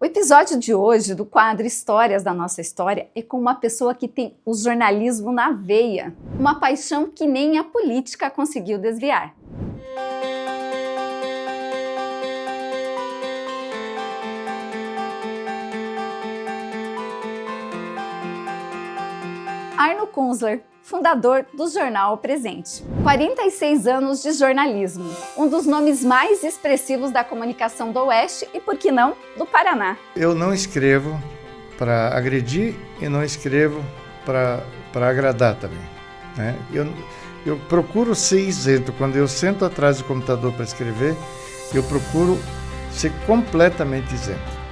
O episódio de hoje do quadro Histórias da Nossa História é com uma pessoa que tem o jornalismo na veia, uma paixão que nem a política conseguiu desviar. Arno Kunzler, fundador do jornal O Presente. 46 anos de jornalismo, um dos nomes mais expressivos da comunicação do Oeste e, por que não, do Paraná. Eu não escrevo para agredir e não escrevo para agradar também, né? Eu procuro ser isento. Quando eu sento atrás do computador para escrever, eu procuro ser completamente isento.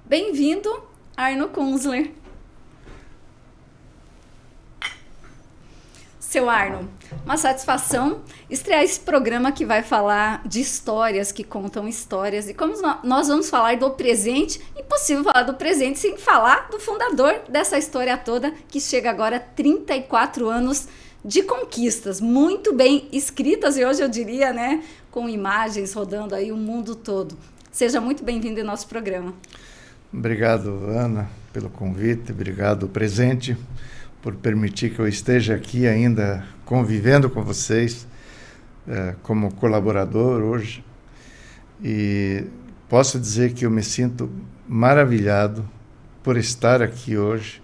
Bem-vindo, Arno Kunzler. Seu Arno, uma satisfação estrear esse programa que vai falar de histórias, que contam histórias. E como nós vamos falar do presente, impossível falar do presente sem falar do fundador dessa história toda, que chega agora a 34 anos de conquistas, muito bem escritas, e hoje eu diria, né, com imagens rodando aí o mundo todo. Seja muito bem-vindo em nosso programa. Obrigado, Ana, pelo convite. Obrigado, Presente, por permitir que eu esteja aqui ainda convivendo com vocês como colaborador hoje. E posso dizer que eu me sinto maravilhado por estar aqui hoje,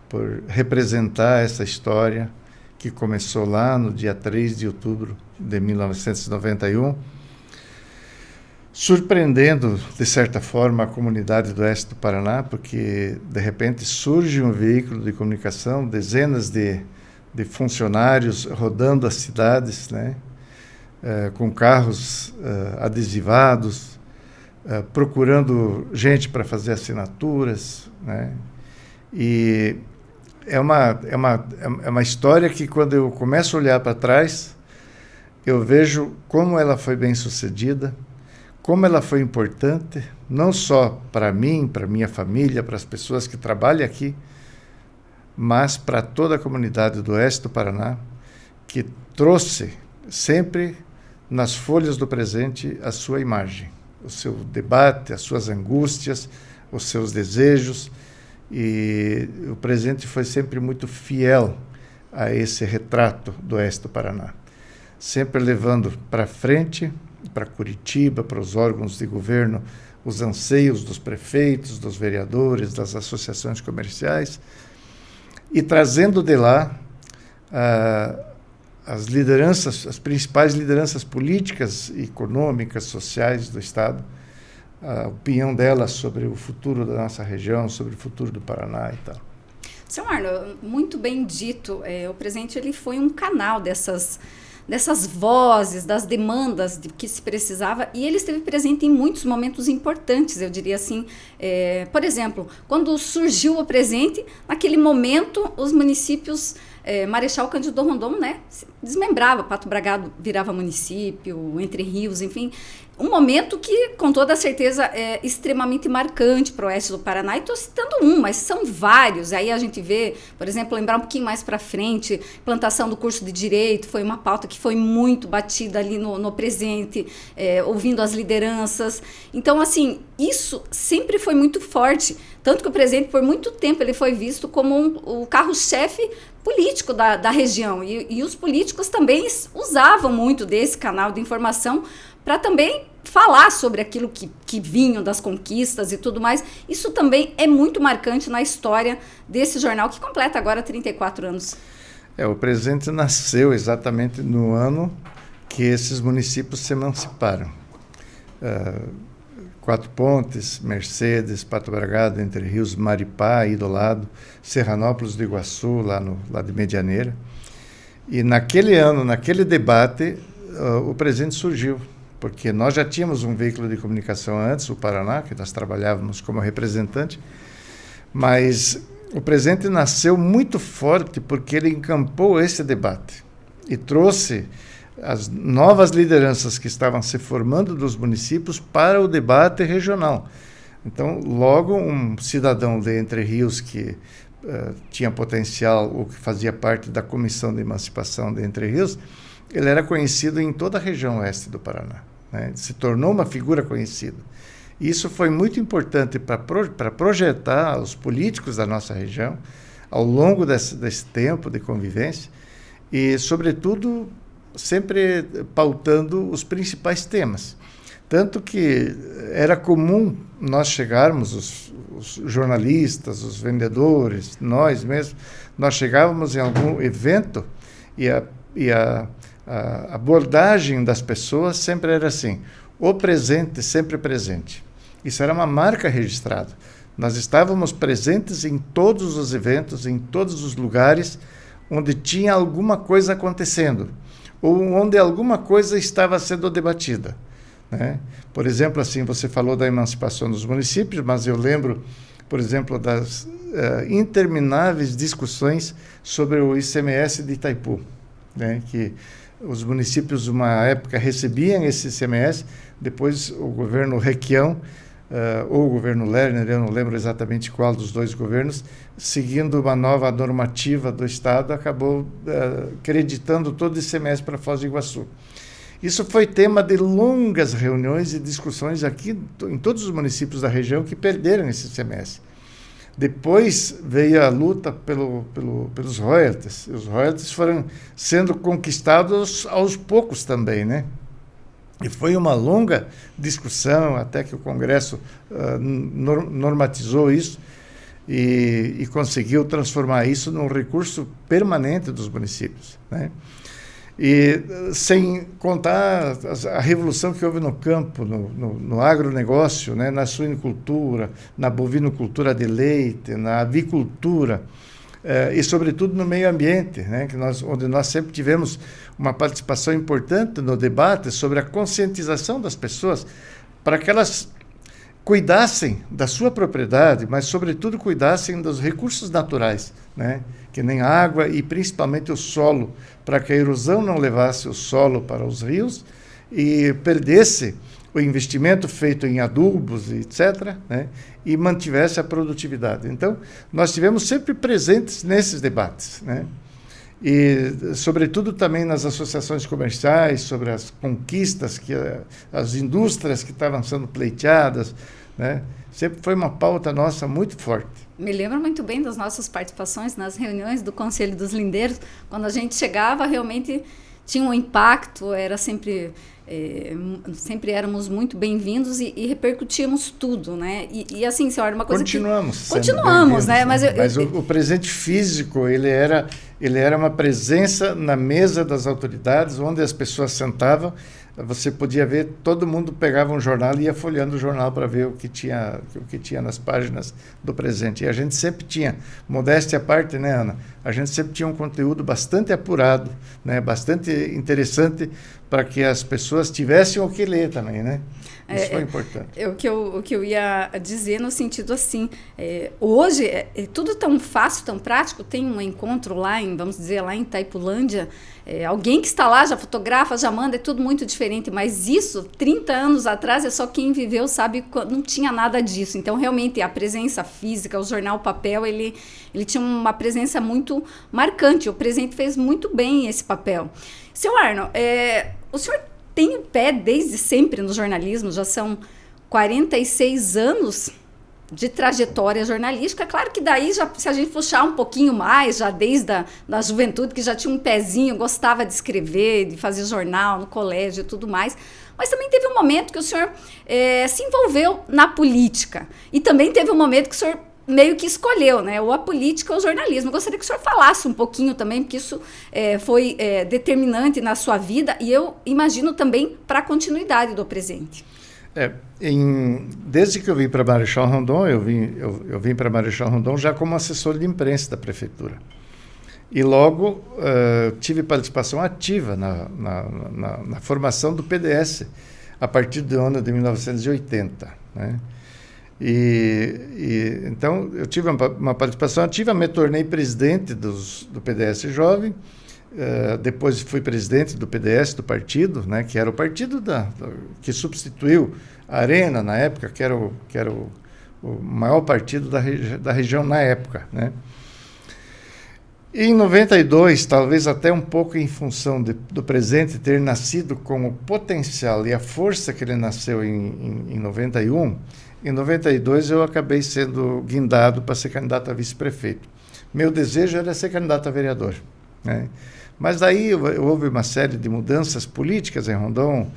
por representar essa história que começou lá no dia 3 de outubro de 1991, surpreendendo, de certa forma, a comunidade do Oeste do Paraná, porque, de repente, surge um veículo de comunicação, dezenas de funcionários rodando as cidades, né, com carros adesivados, procurando gente para fazer assinaturas, né, e é uma história que, quando eu começo a olhar para trás, eu vejo como ela foi bem sucedida, como ela foi importante, não só para mim, para minha família, para as pessoas que trabalham aqui, mas para toda a comunidade do Oeste do Paraná, que trouxe sempre nas folhas do Presente a sua imagem, o seu debate, as suas angústias, os seus desejos, e o Presente foi sempre muito fiel a esse retrato do Oeste do Paraná, sempre levando para frente, para Curitiba, para os órgãos de governo, os anseios dos prefeitos, dos vereadores, das associações comerciais, e trazendo de lá as lideranças, as principais lideranças políticas, econômicas, sociais do Estado, a opinião delas sobre o futuro da nossa região, sobre o futuro do Paraná e tal. Seu Arno, muito bem dito, o Presente ele foi um canal dessas vozes, das demandas que se precisava, e ele esteve presente em muitos momentos importantes, eu diria assim. Por exemplo, quando surgiu o Presente, naquele momento os municípios, Marechal Cândido Rondon, né, se desmembrava, Pato Bragado virava município, Entre Rios, enfim, um momento que, com toda certeza, é extremamente marcante para o Oeste do Paraná, e estou citando um, mas são vários. Aí a gente vê, por exemplo, lembrar um pouquinho mais para frente, implantação do curso de Direito, foi uma pauta que foi muito batida ali no Presente, ouvindo as lideranças. Então, assim, isso sempre foi muito forte, tanto que o Presente, por muito tempo, ele foi visto como o carro-chefe político da região, e os políticos também usavam muito desse canal de informação para também falar sobre aquilo que vinham das conquistas e tudo mais. Isso também é muito marcante na história desse jornal, que completa agora 34 anos. O Presente nasceu exatamente no ano que esses municípios se emanciparam. Quatro Pontes, Mercedes, Pato Bragado, Entre Rios, Maripá, aí do lado, Serranópolis do Iguaçu, lá de Medianeira. E naquele ano, naquele debate, o Presente surgiu, porque nós já tínhamos um veículo de comunicação antes, o Paraná, que nós trabalhávamos como representante, mas o Presente nasceu muito forte porque ele encampou esse debate e trouxe as novas lideranças que estavam se formando dos municípios para o debate regional. Então, logo um cidadão de Entre Rios que tinha potencial, ou que fazia parte da Comissão de Emancipação de Entre Rios, ele era conhecido em toda a região oeste do Paraná, né? Se tornou uma figura conhecida. Isso foi muito importante para projetar os políticos da nossa região ao longo desse tempo de convivência e, sobretudo, sempre pautando os principais temas. Tanto que era comum nós chegarmos, os jornalistas, os vendedores, nós mesmos, nós chegávamos em algum evento e a abordagem das pessoas sempre era assim: o presente, sempre presente. Isso era uma marca registrada. Nós estávamos presentes em todos os eventos, em todos os lugares onde tinha alguma coisa acontecendo, ou onde alguma coisa estava sendo debatida, né? Por exemplo, assim, você falou da emancipação dos municípios, mas eu lembro, por exemplo, das intermináveis discussões sobre o ICMS de Itaipu, né? Que os municípios, uma época, recebiam esse ICMS, depois o governo Requião, ou o governo Lerner, eu não lembro exatamente qual dos dois governos, seguindo uma nova normativa do Estado, acabou creditando todo o ICMS para Foz do Iguaçu. Isso foi tema de longas reuniões e discussões aqui em todos os municípios da região que perderam esse ICMS. Depois veio a luta pelos royalties. Os royalties foram sendo conquistados aos poucos também, né? E foi uma longa discussão até que o Congresso normatizou isso e conseguiu transformar isso num recurso permanente dos municípios, né? E sem contar a revolução que houve no campo, no agronegócio, né, na suinicultura, na bovinocultura de leite, na avicultura, e sobretudo no meio ambiente, né, onde nós sempre tivemos uma participação importante no debate sobre a conscientização das pessoas para que elas cuidassem da sua propriedade, mas sobretudo cuidassem dos recursos naturais, né, que nem a água e principalmente o solo, para que a erosão não levasse o solo para os rios e perdesse o investimento feito em adubos, etc., né, e mantivesse a produtividade. Então, nós estivemos sempre presentes nesses debates, né, e, sobretudo, também nas associações comerciais, sobre as conquistas, as indústrias que estavam sendo pleiteadas, né, sempre foi uma pauta nossa muito forte. Me lembro muito bem das nossas participações nas reuniões do Conselho dos Lindeiros, quando a gente chegava, realmente tinha um impacto, era sempre éramos muito bem-vindos e repercutíamos tudo, né? E assim, senhora, uma coisa continuamos, né? Mas o presente físico, ele era uma presença na mesa das autoridades, onde as pessoas sentavam. Você podia ver, todo mundo pegava um jornal e ia folheando o jornal para ver o que tinha nas páginas do presente. E a gente sempre tinha, modéstia à parte, né, Ana? A gente sempre tinha um conteúdo bastante apurado, né, bastante interessante, para que as pessoas tivessem o que ler também, né? Isso foi importante. O que eu ia dizer no sentido assim, hoje é tudo tão fácil, tão prático. Tem um encontro lá lá em Itaipulândia, alguém que está lá já fotografa, já manda, é tudo muito diferente, mas isso, 30 anos atrás, é só quem viveu sabe, não tinha nada disso. Então, realmente, a presença física, o jornal papel, ele tinha uma presença muito marcante. O presente fez muito bem esse papel. Seu Arno, o senhor tem o pé desde sempre no jornalismo, já são 46 anos de trajetória jornalística. Claro que daí, se a gente puxar um pouquinho mais, já desde da juventude, que já tinha um pezinho, gostava de escrever, de fazer jornal no colégio e tudo mais, mas também teve um momento que o senhor se envolveu na política, e também teve um momento que o senhor meio que escolheu, né, ou a política ou o jornalismo. Eu gostaria que o senhor falasse um pouquinho também, porque isso foi determinante na sua vida, e eu imagino também para a continuidade do presente. Desde que eu vim para Marechal Rondon, eu vim para Marechal Rondon já como assessor de imprensa da prefeitura. E logo tive participação ativa na formação do PDS, a partir do ano de 1980, né? Então, eu tive uma participação ativa, me tornei presidente do PDS Jovem, depois fui presidente do PDS, do partido, né, que era o partido que substituiu a Arena, na época, que era o maior partido da região na época, né? E em 92, talvez até um pouco em função do presidente ter nascido com o potencial e a força que ele nasceu em 91, em 92 eu acabei sendo guindado para ser candidato a vice-prefeito. Meu desejo era ser candidato a vereador, né? Mas daí houve uma série de mudanças políticas em Rondon.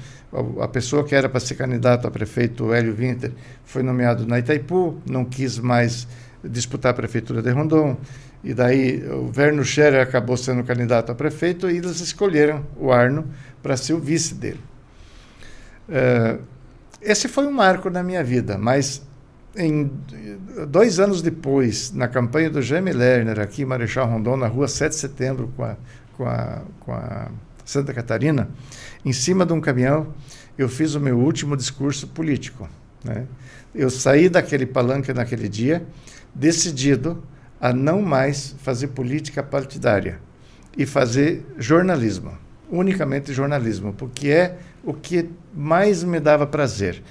A pessoa que era para ser candidato a prefeito, o Hélio Winter, foi nomeado na Itaipu, não quis mais disputar a prefeitura de Rondon. E daí o Verno Scherer acabou sendo candidato a prefeito e eles escolheram o Arno para ser o vice dele. Esse foi um marco na minha vida, mas 2 anos depois, na campanha do Jaime Lerner, aqui em Marechal Rondon, na rua 7 de setembro, com a Santa Catarina, em cima de um caminhão, eu fiz o meu último discurso político, né? Eu saí daquele palanque naquele dia, decidido a não mais fazer política partidária e fazer jornalismo, unicamente jornalismo, porque é o que mais me dava prazer.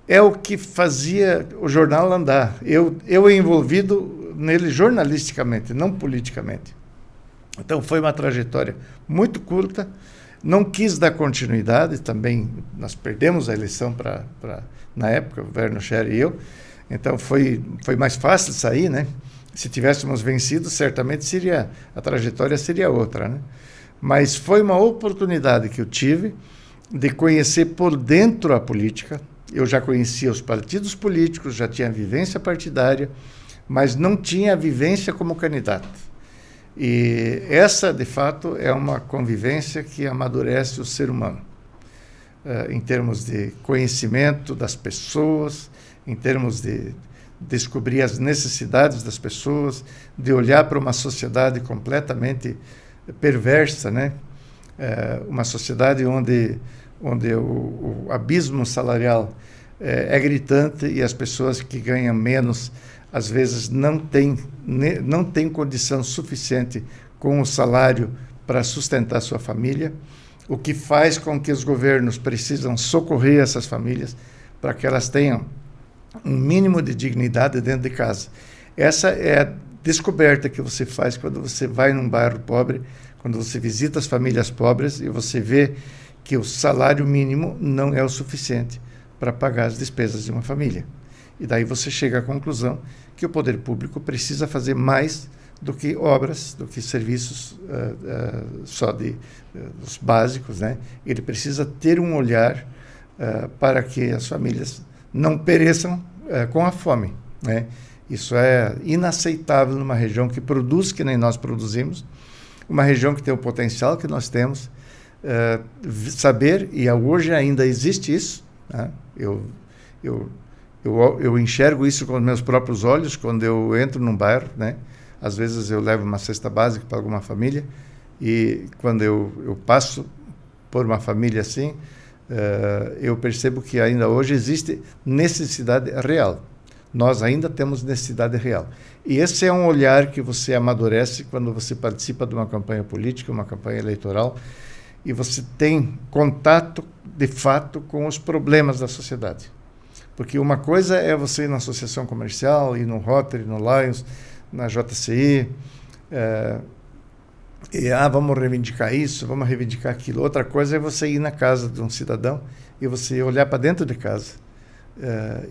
É o que fazia o jornal andar. Eu envolvido nele jornalisticamente, não politicamente. Então foi uma trajetória muito curta, não quis dar continuidade, também nós perdemos a eleição na época, o Verno Scherer e eu, então foi mais fácil sair, né? Se tivéssemos vencido, certamente a trajetória seria outra, né? Mas foi uma oportunidade que eu tive de conhecer por dentro a política. Eu já conhecia os partidos políticos, já tinha vivência partidária, mas não tinha vivência como candidato. E essa, de fato, é uma convivência que amadurece o ser humano, em termos de conhecimento das pessoas, em termos de descobrir as necessidades das pessoas, de olhar para uma sociedade completamente perversa, né? Uma sociedade onde o abismo salarial é gritante e as pessoas que ganham menos, às vezes, não têm condição suficiente com o salário para sustentar sua família, o que faz com que os governos precisam socorrer essas famílias para que elas tenham um mínimo de dignidade dentro de casa. Essa é a descoberta que você faz quando você vai num bairro pobre, quando você visita as famílias pobres e você vê que o salário mínimo não é o suficiente para pagar as despesas de uma família. E daí você chega à conclusão que o poder público precisa fazer mais do que obras, do que serviços só os básicos, né? Ele precisa ter um olhar para que as famílias não pereçam com a fome, né? Isso é inaceitável numa região que produz que nem nós produzimos, uma região que tem o potencial que nós temos, saber, e hoje ainda existe isso, né? Eu enxergo isso com os meus próprios olhos quando eu entro num bairro, né? Às vezes eu levo uma cesta básica para alguma família e quando eu passo por uma família assim, eu percebo que ainda hoje existe necessidade real. Nós ainda temos necessidade real. E esse é um olhar que você amadurece quando você participa de uma campanha política, uma campanha eleitoral, e você tem contato, de fato, com os problemas da sociedade. Porque uma coisa é você ir na associação comercial, ir no Rotary, no Lions, na JCI, vamos reivindicar isso, vamos reivindicar aquilo. Outra coisa é você ir na casa de um cidadão e você olhar para dentro de casa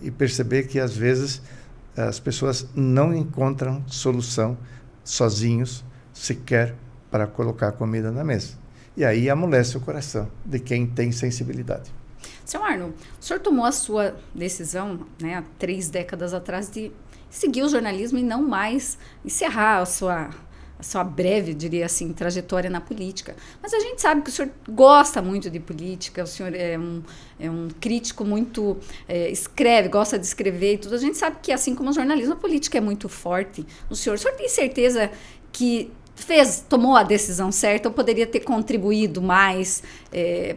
e perceber que, às vezes, as pessoas não encontram solução sozinhos, sequer para colocar comida na mesa. E aí amolece o coração de quem tem sensibilidade. Seu Arno, o senhor tomou a sua decisão, né, há 3 décadas atrás, de seguir o jornalismo e não mais encerrar a sua breve, diria assim, trajetória na política. Mas a gente sabe que o senhor gosta muito de política, o senhor é um crítico muito... escreve, gosta de escrever e tudo. A gente sabe que, assim como o jornalismo, a política é muito forte. O senhor tem certeza que tomou a decisão certa ou poderia ter contribuído mais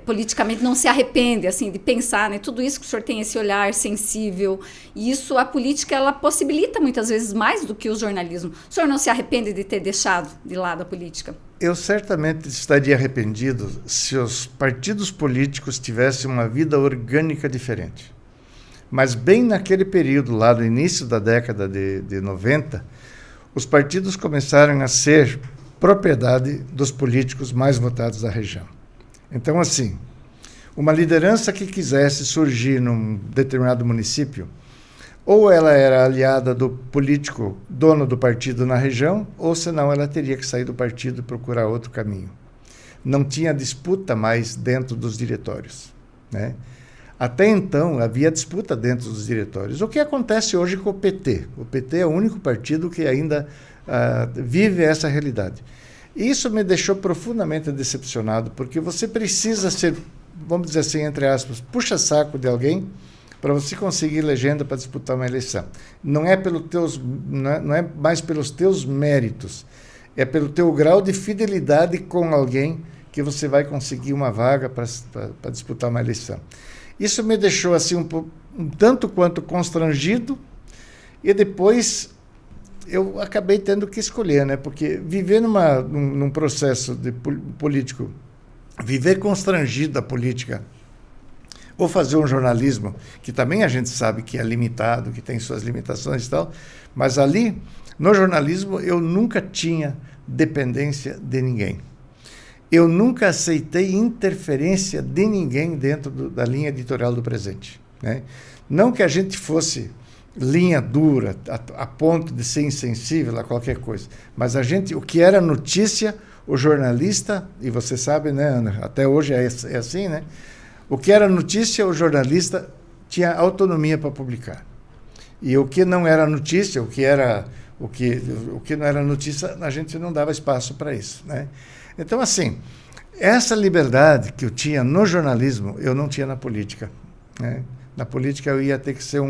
politicamente, não se arrepende assim de pensar, né? Tudo isso que o senhor tem esse olhar sensível, e isso a política ela possibilita muitas vezes mais do que o jornalismo. O senhor não se arrepende de ter deixado de lado a política? Eu certamente estaria arrependido se os partidos políticos tivessem uma vida orgânica diferente. Mas bem naquele período lá do início da década de 90, os partidos começaram a ser propriedade dos políticos mais votados da região. Então, assim, uma liderança que quisesse surgir num determinado município, ou ela era aliada do político dono do partido na região, ou senão ela teria que sair do partido e procurar outro caminho. Não tinha disputa mais dentro dos diretórios, né? Até então, havia disputa dentro dos diretórios. O que acontece hoje com o PT? O PT é o único partido que ainda vive essa realidade. E isso me deixou profundamente decepcionado, porque você precisa ser, vamos dizer assim, entre aspas, puxa-saco de alguém para você conseguir legenda para disputar uma eleição. Não é mais pelos teus méritos, é pelo teu grau de fidelidade com alguém que você vai conseguir uma vaga para disputar uma eleição. Isso me deixou assim um tanto quanto constrangido, e depois eu acabei tendo que escolher, né? Porque viver num processo de político, viver constrangido da política, ou fazer um jornalismo, que também a gente sabe que é limitado, que tem suas limitações e tal, mas ali, no jornalismo, eu nunca tinha dependência de ninguém. Eu nunca aceitei interferência de ninguém dentro da linha editorial do Presente, né? Não que a gente fosse linha dura, a ponto de ser insensível a qualquer coisa, mas o que era notícia, o jornalista, e você sabe, né, Ana, até hoje é assim, né? O que era notícia, o jornalista tinha autonomia para publicar. E o que não era notícia, o que não era notícia, a gente não dava espaço para isso, né? Então, assim, essa liberdade que eu tinha no jornalismo, eu não tinha na política, né? Na política eu ia ter que ser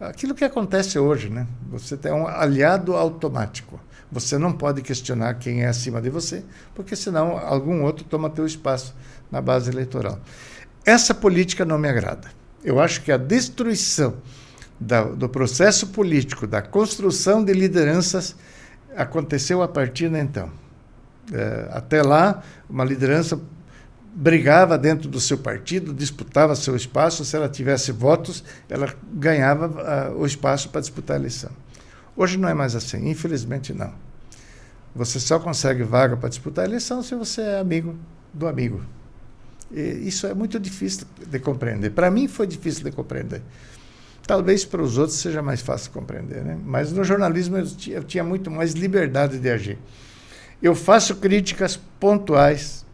aquilo que acontece hoje, né? Você tem um aliado automático. Você não pode questionar quem é acima de você, porque senão algum outro toma teu espaço na base eleitoral. Essa política não me agrada. Eu acho que a destruição do processo político, da construção de lideranças, aconteceu a partir de então. Até lá, uma liderança brigava dentro do seu partido, disputava seu espaço. Se ela tivesse votos, ela ganhava o espaço para disputar a eleição. Hoje não é mais assim, infelizmente não. Você só consegue vaga para disputar a eleição se você é amigo do amigo. E isso é muito difícil de compreender. Para mim foi difícil de compreender. Talvez para os outros seja mais fácil de compreender, né? Mas no jornalismo eu tinha muito mais liberdade de agir. Eu faço críticas pontuais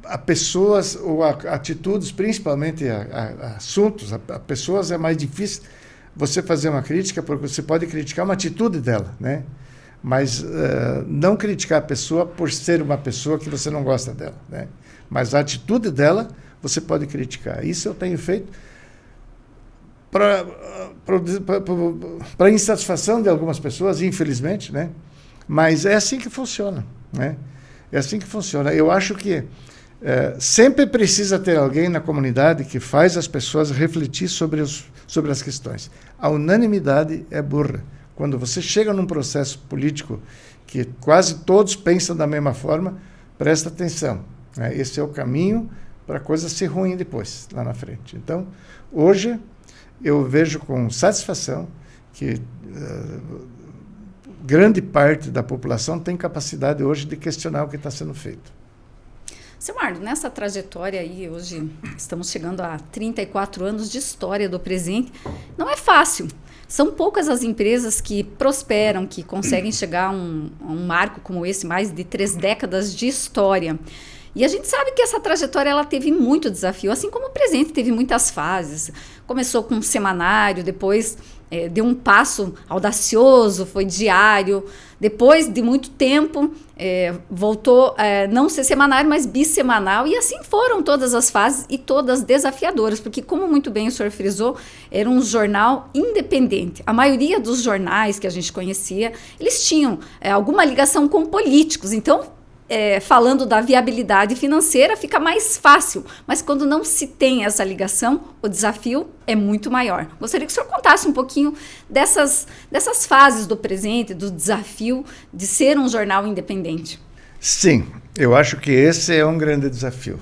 a pessoas ou a atitudes, principalmente a assuntos. A pessoas é mais difícil você fazer uma crítica, porque você pode criticar uma atitude dela, né? Mas não criticar a pessoa por ser uma pessoa que você não gosta dela, né? Mas a atitude dela você pode criticar. Isso eu tenho feito para insatisfação de algumas pessoas, infelizmente, né? Mas é assim que funciona, né? É assim que funciona. Eu acho que sempre precisa ter alguém na comunidade que faz as pessoas refletir sobre as questões. A unanimidade é burra. Quando você chega num processo político que quase todos pensam da mesma forma, presta atenção, né? Esse é o caminho para a coisa ser ruim depois, lá na frente. Então, hoje, eu vejo com satisfação que grande parte da população tem capacidade hoje de questionar o que está sendo feito. Seu Mardo, nessa trajetória aí, hoje estamos chegando a 34 anos de história do Presente, não é fácil. São poucas as empresas que prosperam, que conseguem chegar a um marco como esse, mais de 3 décadas de história. E a gente sabe que essa trajetória ela teve muito desafio, assim como o Presente teve muitas fases. Começou com um semanário, depois deu um passo audacioso, foi diário. Depois de muito tempo, voltou a não ser semanário, mas bissemanal. E assim foram todas as fases e todas desafiadoras, porque, como muito bem o senhor frisou, era um jornal independente. A maioria dos jornais que a gente conhecia, eles tinham alguma ligação com políticos. Então, falando da viabilidade financeira, fica mais fácil. Mas quando não se tem essa ligação, o desafio é muito maior. Gostaria que o senhor contasse um pouquinho dessas fases do Presente, do desafio de ser um jornal independente. Sim, eu acho que esse é um grande desafio.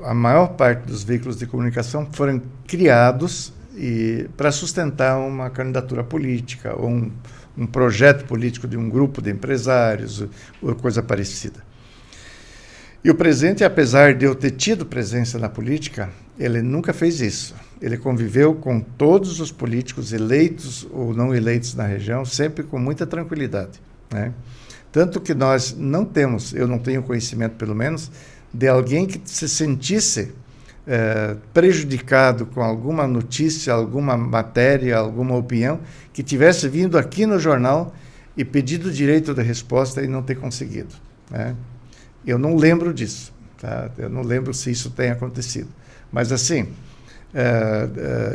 A maior parte dos veículos de comunicação foram criados para sustentar uma candidatura política ou um projeto político de um grupo de empresários, ou coisa parecida. E o presidente, apesar de eu ter tido presença na política, ele nunca fez isso. Ele conviveu com todos os políticos eleitos ou não eleitos na região, sempre com muita tranquilidade, né? Tanto que nós não temos, eu não tenho conhecimento pelo menos, de alguém que se sentisse prejudicado com alguma notícia, alguma matéria, alguma opinião, que tivesse vindo aqui no jornal e pedido o direito de resposta e não ter conseguido, né? Eu não lembro disso, tá? Eu não lembro se isso tem acontecido. Mas, assim,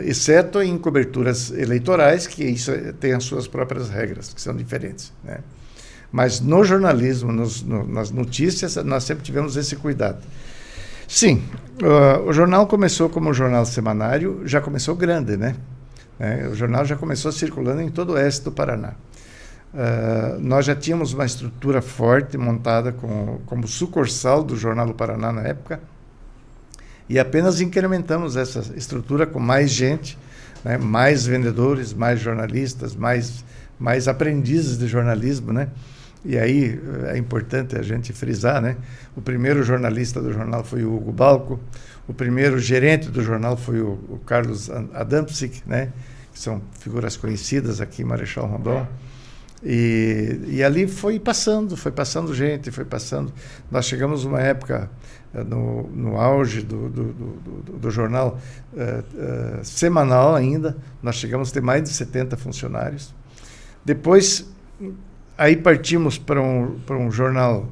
exceto em coberturas eleitorais, que isso tem as suas próprias regras, que são diferentes, né? Mas no jornalismo, nas notícias, nós sempre tivemos esse cuidado. Sim, o jornal começou como um jornal semanário, já começou grande, né? O jornal já começou circulando em todo o oeste do Paraná. Nós já tínhamos uma estrutura forte montada como sucursal do Jornal do Paraná na época, e apenas incrementamos essa estrutura com mais gente, né? Mais vendedores, mais jornalistas, mais aprendizes de jornalismo, né? E aí é importante a gente frisar, né? O primeiro jornalista do jornal foi o Hugo Balco, o primeiro gerente do jornal foi o Carlos Adamczyk, né? Que são figuras conhecidas aqui em Marechal Rondon. E ali foi passando gente, foi passando. Nós chegamos numa época, no auge do jornal semanal ainda, nós chegamos a ter mais de 70 funcionários. Depois, aí partimos para um jornal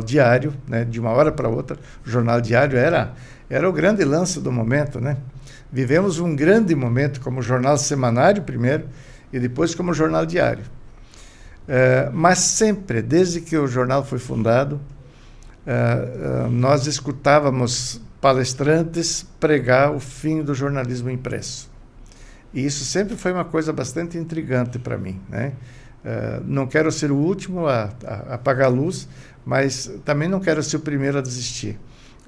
diário, né, de uma hora para outra. O jornal diário era o grande lance do momento, né? Vivemos um grande momento como jornal semanário primeiro, e depois como jornal diário. Mas sempre, desde que o jornal foi fundado, nós escutávamos palestrantes pregar o fim do jornalismo impresso. E isso sempre foi uma coisa bastante intrigante para mim, né? Não quero ser o último a apagar a luz, mas também não quero ser o primeiro a desistir.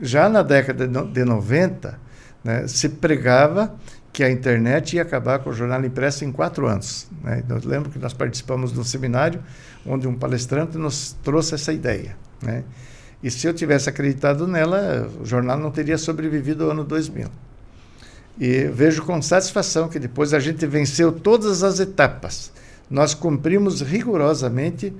Já na década de 90, né, se pregava que a internet ia acabar com o jornal impresso em 4 anos, né? Eu lembro que nós participamos de um seminário onde um palestrante nos trouxe essa ideia, né? E se eu tivesse acreditado nela, o jornal não teria sobrevivido ao ano 2000. E vejo com satisfação que depois a gente venceu todas as etapas. Nós cumprimos rigorosamente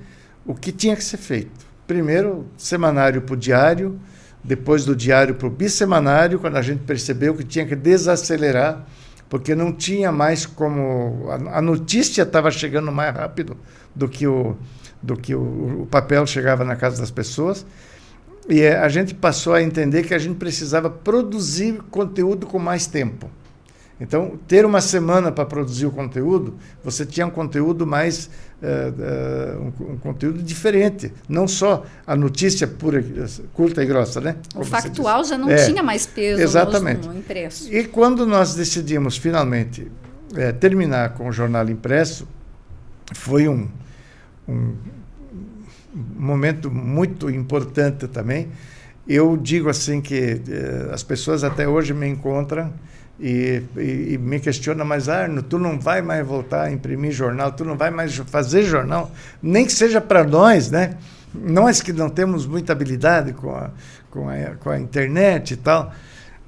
o que tinha que ser feito. Primeiro, semanário para o diário, depois do diário para o bissemanário, quando a gente percebeu que tinha que desacelerar, porque não tinha mais como... A notícia estava chegando mais rápido do que o papel chegava na casa das pessoas, e a gente passou a entender que a gente precisava produzir conteúdo com mais tempo. Então, ter uma semana para produzir o conteúdo, você tinha um conteúdo mais... um conteúdo diferente, não só a notícia pura, curta e grossa, né? O factual já não tinha mais peso no impresso. E quando nós decidimos finalmente terminar com o jornal impresso, foi um momento muito importante também. Eu digo assim que as pessoas até hoje me encontram e me questiona, mas Arno, tu não vai mais voltar a imprimir jornal, tu não vai mais fazer jornal, nem que seja para nós, né? Nós que não temos muita habilidade com a internet e tal,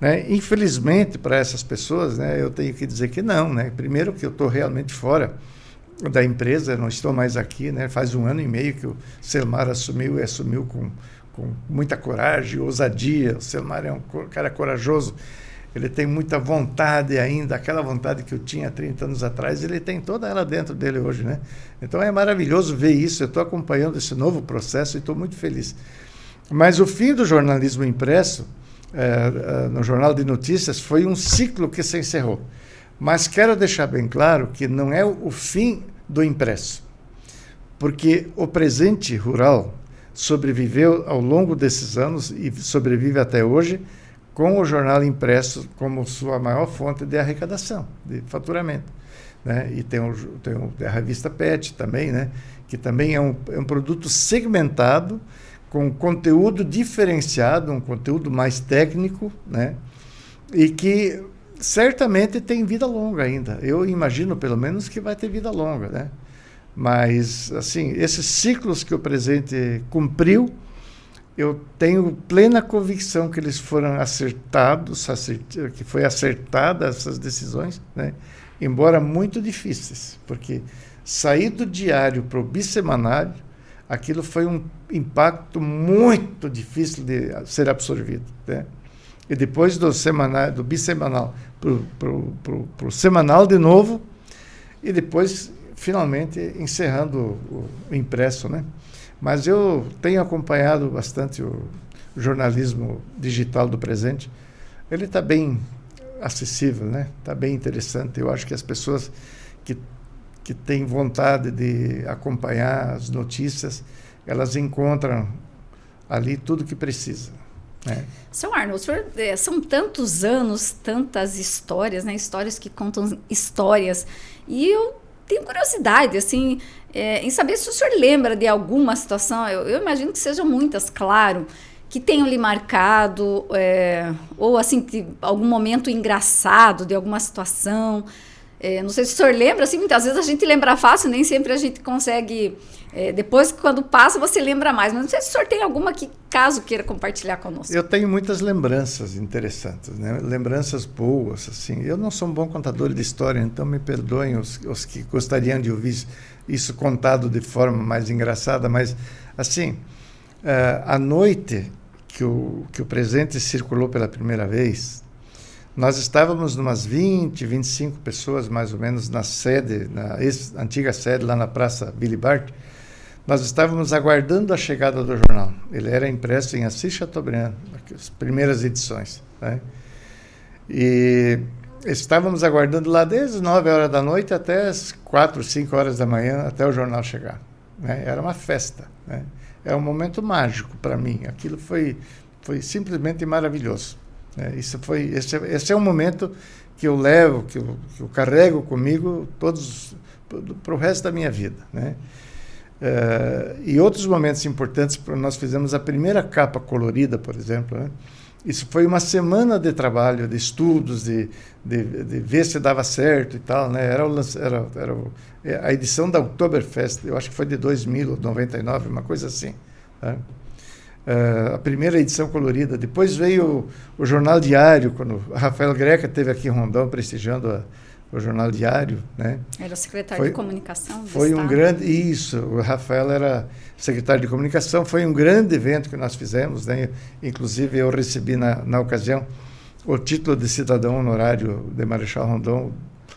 né? Infelizmente, para essas pessoas, né, eu tenho que dizer que não, né? Primeiro que eu estou realmente fora da empresa, não estou mais aqui, né? Faz 1 ano e meio que o Selmar assumiu, e assumiu com muita coragem, ousadia. O Selmar é um cara corajoso. Ele tem muita vontade ainda, aquela vontade que eu tinha 30 anos atrás, ele tem toda ela dentro dele hoje, né? Então é maravilhoso ver isso, eu estou acompanhando esse novo processo e estou muito feliz. Mas o fim do jornalismo impresso, no Jornal de Notícias, foi um ciclo que se encerrou. Mas quero deixar bem claro que não é o fim do impresso, porque o presente rural sobreviveu ao longo desses anos e sobrevive até hoje, com o jornal impresso como sua maior fonte de arrecadação, de faturamento, né? E tem a revista PET também, né? Que também é um produto segmentado, com conteúdo diferenciado, um conteúdo mais técnico, né? E que certamente tem vida longa ainda. Eu imagino, pelo menos, que vai ter vida longa, né? Mas, assim, esses ciclos que o presidente cumpriu, eu tenho plena convicção que eles foram acertados, que foi acertada essas decisões, né? Embora muito difíceis, porque sair do diário para o bissemanário, aquilo foi um impacto muito difícil de ser absorvido, né? E depois do bissemanal para o semanal de novo, e depois, finalmente, encerrando o impresso, né? Mas eu tenho acompanhado bastante o jornalismo digital do presente. Ele está bem acessível, né? Está bem interessante. Eu acho que as pessoas que têm vontade de acompanhar as notícias, elas encontram ali tudo que precisa, né? Seu Arnold, são tantos anos, tantas histórias, né? Histórias que contam histórias. E eu tenho curiosidade, assim, em saber se o senhor lembra de alguma situação. Eu imagino que sejam muitas, claro, que tenham lhe marcado, ou assim, de algum momento engraçado de alguma situação. Não sei se o senhor lembra, assim, muitas vezes a gente lembra fácil, nem sempre a gente consegue. Depois, quando passa, você lembra mais. Mas não sei se o senhor tem alguma que, caso queira compartilhar conosco. Eu tenho muitas lembranças interessantes, né? Lembranças boas, assim. Eu não sou um bom contador de história, então me perdoem os que gostariam de ouvir isso contado de forma mais engraçada, mas, assim, à noite que o presidente circulou pela primeira vez, nós estávamos umas 20, 25 pessoas, mais ou menos, na sede, na antiga sede, lá na Praça Billy Bart. Nós estávamos aguardando a chegada do jornal. Ele era impresso em Assis Chateaubriand, as primeiras edições, né? E estávamos aguardando lá desde as 9 horas da noite até as 4, 5 horas da manhã, até o jornal chegar, né? Era uma festa, né? É um momento mágico para mim. Aquilo foi simplesmente maravilhoso, né? Esse é um momento que eu levo, que eu carrego comigo para o resto da minha vida, né? E outros momentos importantes, nós fizemos a primeira capa colorida, por exemplo, né? Isso foi uma semana de trabalho, de estudos, de ver se dava certo e tal, né? Era a edição da Oktoberfest, eu acho que foi de 2000 ou 99, uma coisa assim, né? A primeira edição colorida. Depois veio o Jornal Diário, quando o Rafael Greca esteve aqui em Rondon prestigiando o Jornal Diário, né? Era o secretário de comunicação do Foi Estado. um grande... Isso, o Rafael era secretário de comunicação. Foi um grande evento que nós fizemos, né? Inclusive, eu recebi na ocasião o título de cidadão honorário de Marechal Rondon,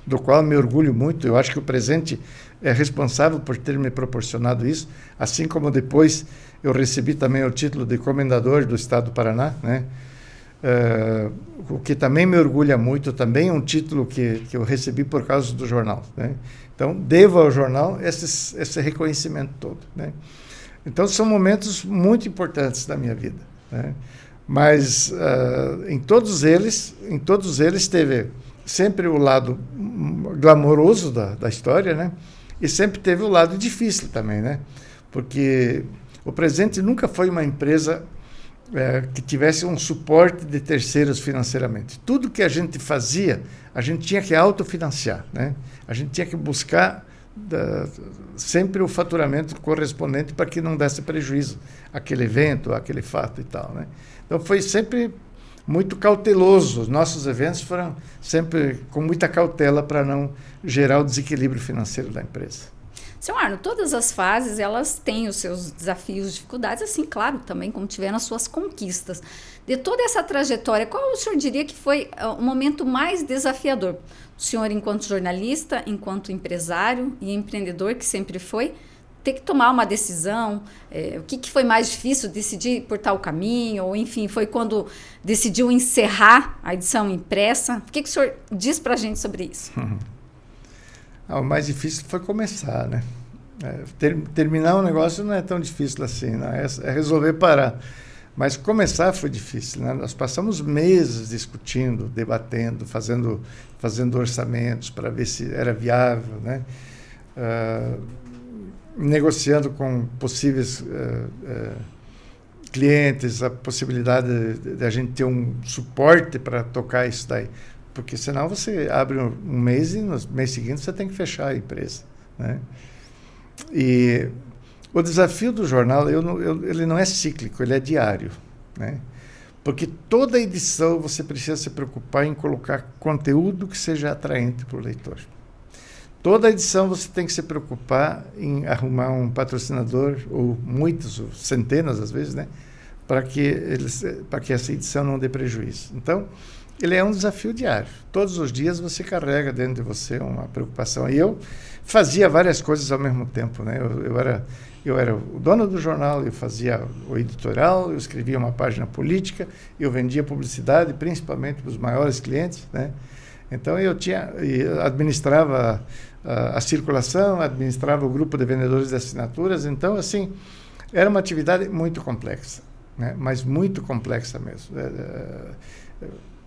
do qual me orgulho muito. Eu acho que o presidente é responsável por ter me proporcionado isso, assim como depois eu recebi também o título de comendador do Estado do Paraná, né? O que também me orgulha muito, também é um título que eu recebi por causa do jornal, né? Então, devo ao jornal esse reconhecimento todo, né? Então, são momentos muito importantes da minha vida, né? Mas, em todos eles teve sempre o lado glamouroso da história, né? E sempre teve o lado difícil também, né? Porque o presidente nunca foi uma empresa que tivesse um suporte de terceiros financeiramente. Tudo que a gente fazia, a gente tinha que autofinanciar, né? A gente tinha que buscar sempre o faturamento correspondente para que não desse prejuízo àquele evento, àquele fato e tal, né? Então foi sempre muito cauteloso. Os nossos eventos foram sempre com muita cautela para não gerar o desequilíbrio financeiro da empresa. Seu Arno, todas as fases, elas têm os seus desafios, dificuldades, assim, claro, também como tiveram as suas conquistas. De toda essa trajetória, qual o senhor diria que foi o momento mais desafiador? O senhor, enquanto jornalista, enquanto empresário e empreendedor que sempre foi, ter que tomar uma decisão, o que foi mais difícil, decidir por tal caminho, ou enfim, foi quando decidiu encerrar a edição impressa? O que o senhor diz para a gente sobre isso? O mais difícil foi começar, né? Terminar um negócio não é tão difícil assim, né? É resolver parar. Mas começar foi difícil, né? Nós passamos meses discutindo, debatendo, fazendo orçamentos para ver se era viável, né? Negociando com possíveis clientes a possibilidade de a gente ter um suporte para tocar isso daí porque senão você abre um mês e no mês seguinte você tem que fechar a empresa, né? E o desafio do jornal, ele não é cíclico, ele é diário, né? Porque toda edição você precisa se preocupar em colocar conteúdo que seja atraente para o leitor. Toda edição você tem que se preocupar em arrumar um patrocinador, ou muitos, ou centenas às vezes, né? Para que essa edição não dê prejuízo. Então, ele é um desafio diário. Todos os dias você carrega dentro de você uma preocupação. E eu fazia várias coisas ao mesmo tempo, né? Eu era o dono do jornal, eu fazia o editorial, eu escrevia uma página política, eu vendia publicidade, principalmente para os maiores clientes, né? Então, eu administrava a circulação, administrava o grupo de vendedores de assinaturas. Então, assim, era uma atividade muito complexa, né? Mas muito complexa mesmo.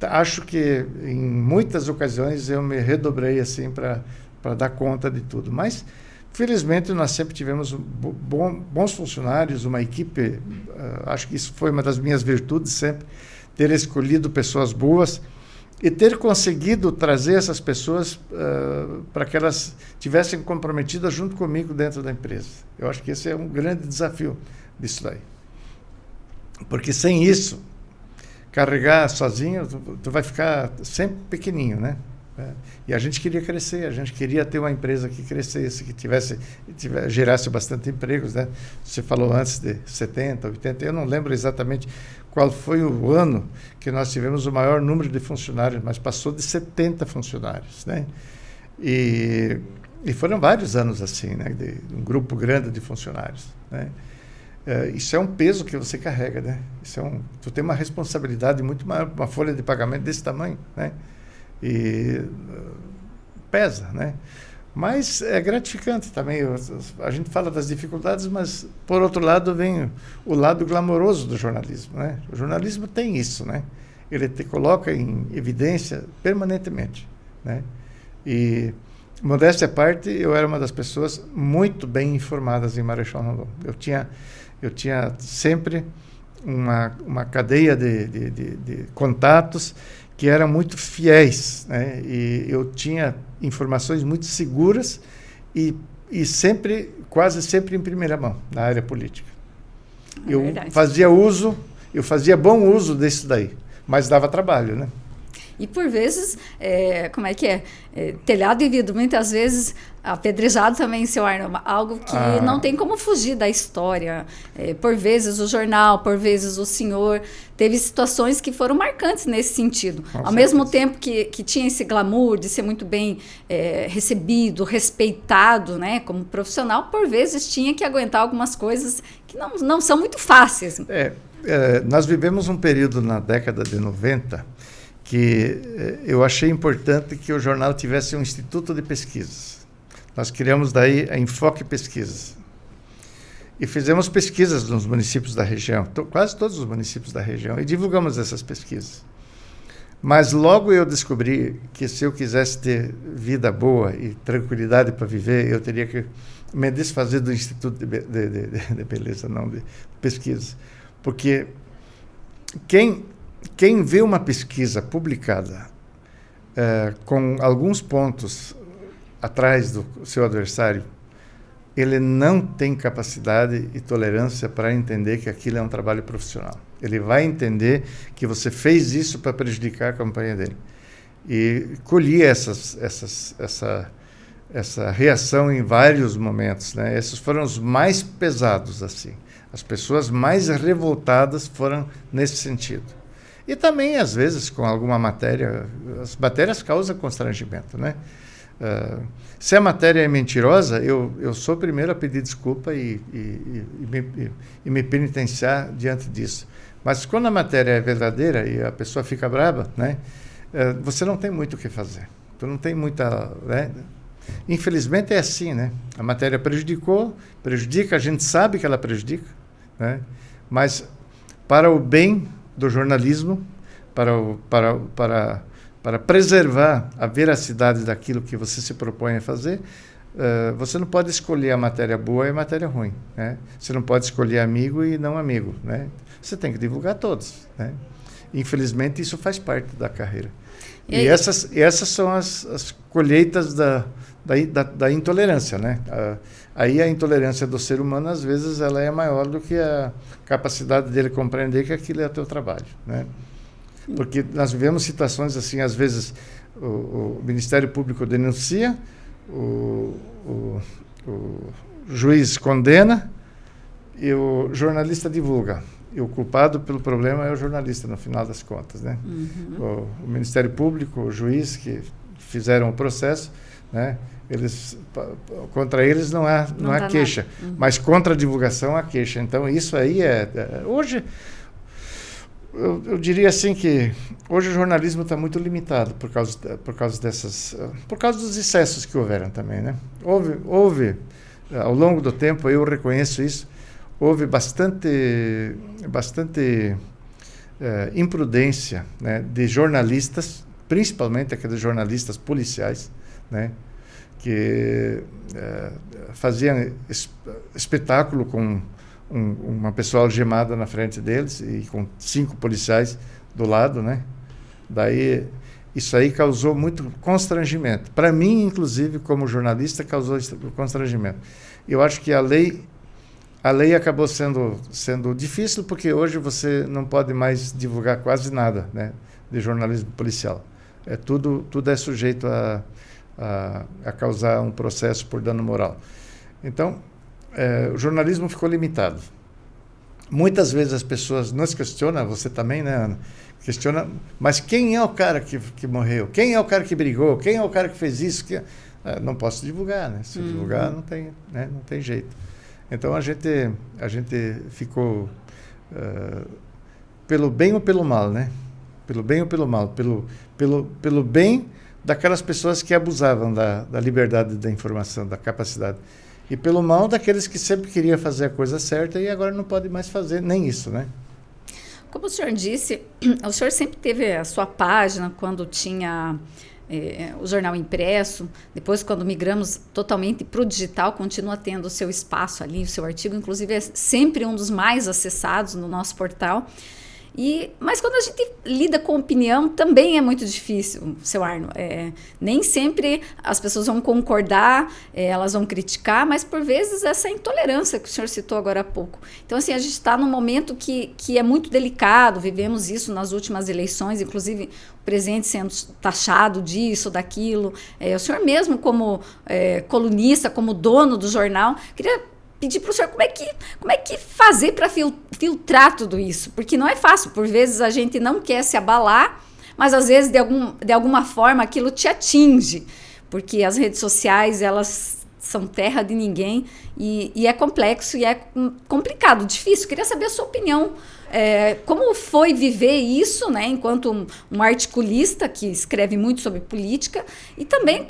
Acho que em muitas ocasiões eu me redobrei assim para dar conta de tudo. Mas, felizmente, nós sempre tivemos bons funcionários, uma equipe. Acho que isso foi uma das minhas virtudes sempre, ter escolhido pessoas boas e ter conseguido trazer essas pessoas para que elas tivessem comprometidas junto comigo dentro da empresa. Eu acho que esse é um grande desafio disso daí. Porque sem isso, carregar sozinho, tu vai ficar sempre pequenininho, né? E a gente queria crescer, a gente queria ter uma empresa que crescesse, que gerasse bastante empregos, né? Você falou antes de 70, 80, eu não lembro exatamente qual foi o ano que nós tivemos o maior número de funcionários, mas passou de 70 funcionários, né? E foram vários anos assim, né? De um grupo grande de funcionários, né? Isso é um peso que você carrega, né? Tu tem uma responsabilidade muito maior, uma folha de pagamento desse tamanho, né? E pesa, né? Mas é gratificante também. A gente fala das dificuldades, mas por outro lado vem o lado glamouroso do jornalismo, né? O jornalismo tem isso, né? Ele te coloca em evidência permanentemente, né? E modéstia à parte, eu era uma das pessoas muito bem informadas em Marechal Rondon. Eu tinha sempre uma cadeia de contatos que eram muito fiéis, né? E eu tinha informações muito seguras e quase sempre em primeira mão, na área política. Eu fazia bom uso disso daí, mas dava trabalho, né? E por vezes, telhado e vidro, muitas vezes apedrejado também, seu Arno, algo que não tem como fugir da história. Por vezes o jornal, por vezes o senhor, teve situações que foram marcantes nesse sentido. Ao mesmo tempo que tinha esse glamour de ser muito bem recebido, respeitado, né, como profissional, por vezes tinha que aguentar algumas coisas que não são muito fáceis. Nós vivemos um período na década de 90 que eu achei importante que o jornal tivesse um instituto de pesquisas. Nós criamos daí a Enfoque Pesquisas. E fizemos pesquisas nos municípios da região, quase todos os municípios da região, e divulgamos essas pesquisas. Mas logo eu descobri que se eu quisesse ter vida boa e tranquilidade para viver, eu teria que me desfazer do Instituto de Beleza, não de pesquisa. Porque quem vê uma pesquisa publicada com alguns pontos atrás do seu adversário, ele não tem capacidade e tolerância para entender que aquilo é um trabalho profissional. Ele vai entender que você fez isso para prejudicar a campanha dele. E colhi essa reação em vários momentos, né? Esses foram os mais pesados, assim. As pessoas mais revoltadas foram nesse sentido. E também, às vezes, com alguma matéria, as matérias causam constrangimento, né? Se a matéria é mentirosa, eu sou o primeiro a pedir desculpa e me penitenciar diante disso. Mas quando a matéria é verdadeira e a pessoa fica brava, né, você não tem muito o que fazer. Tu não tem muita... Né? Infelizmente é assim, né? A matéria prejudica, a gente sabe que ela prejudica, né? Mas para o bem do jornalismo, para preservar a veracidade daquilo que você se propõe a fazer, você não pode escolher a matéria boa e a matéria ruim, né? Você não pode escolher amigo e não amigo, né? Você tem que divulgar todos, né? Infelizmente, isso faz parte da carreira. E essas são as colheitas da intolerância, né? Aí a intolerância do ser humano, às vezes, ela é maior do que a capacidade dele compreender que aquilo é o teu trabalho, né? Porque nós vivemos situações assim, às vezes o Ministério Público denuncia, o juiz condena e o jornalista divulga. E o culpado pelo problema é o jornalista, no final das contas, né? Uhum. O Ministério Público, o juiz que fizeram o processo, né? Contra eles não há queixa, uhum. Mas contra a divulgação há queixa. Então isso aí hoje eu diria assim que hoje o jornalismo está muito limitado por causa dos excessos que houveram também, né? Houve ao longo do tempo, eu reconheço isso, houve bastante imprudência, né, de jornalistas, principalmente aqueles jornalistas policiais, né, que faziam espetáculo com uma pessoa algemada na frente deles e com 5 policiais do lado, né? Daí isso aí causou muito constrangimento. Para mim, inclusive, como jornalista, causou constrangimento. Eu acho que a lei acabou sendo difícil porque hoje você não pode mais divulgar quase nada, né, de jornalismo policial. Tudo é sujeito a causar um processo por dano moral. Então, o jornalismo ficou limitado. Muitas vezes as pessoas nos questionam, você também, né, Ana? Questiona, mas quem é o cara que morreu? Quem é o cara que brigou? Quem é o cara que fez isso? Não posso divulgar, né? Se divulgar, não tem jeito. Então a gente ficou pelo bem ou pelo mal, né? Pelo bem ou pelo mal, pelo bem daquelas pessoas que abusavam da liberdade da informação, da capacidade, e pelo mal daqueles que sempre queriam fazer a coisa certa e agora não pode mais fazer nem isso, né? Como o senhor disse, o senhor sempre teve a sua página quando tinha o jornal impresso. Depois, quando migramos totalmente para o digital, continua tendo o seu espaço ali, o seu artigo, inclusive é sempre um dos mais acessados no nosso portal. Mas quando a gente lida com opinião, também é muito difícil, seu Arno. Nem sempre as pessoas vão concordar, elas vão criticar, mas por vezes essa intolerância que o senhor citou agora há pouco. Então, assim, a gente está num momento que é muito delicado, vivemos isso nas últimas eleições, inclusive o presidente sendo taxado disso, daquilo. O senhor mesmo, como colunista, como dono do jornal, queria pedir para o senhor como é que fazer para filtrar tudo isso, porque não é fácil, por vezes a gente não quer se abalar, mas às vezes de alguma forma aquilo te atinge, porque as redes sociais, elas são terra de ninguém e é complexo e é complicado, difícil. Queria saber a sua opinião, como foi viver isso, né, enquanto um articulista que escreve muito sobre política e também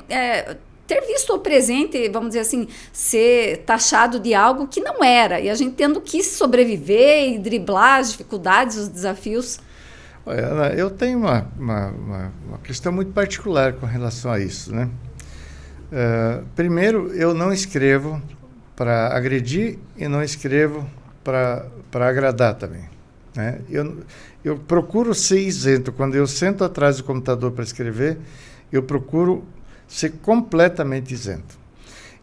ter visto o presente, vamos dizer assim, ser taxado de algo que não era, e a gente tendo que sobreviver e driblar as dificuldades, os desafios. Olha, Ana, eu tenho uma questão muito particular com relação a isso, né? Primeiro, eu não escrevo para agredir e não escrevo para agradar também, né? Eu procuro ser isento. Quando eu sento atrás do computador para escrever, eu procuro ser completamente isento.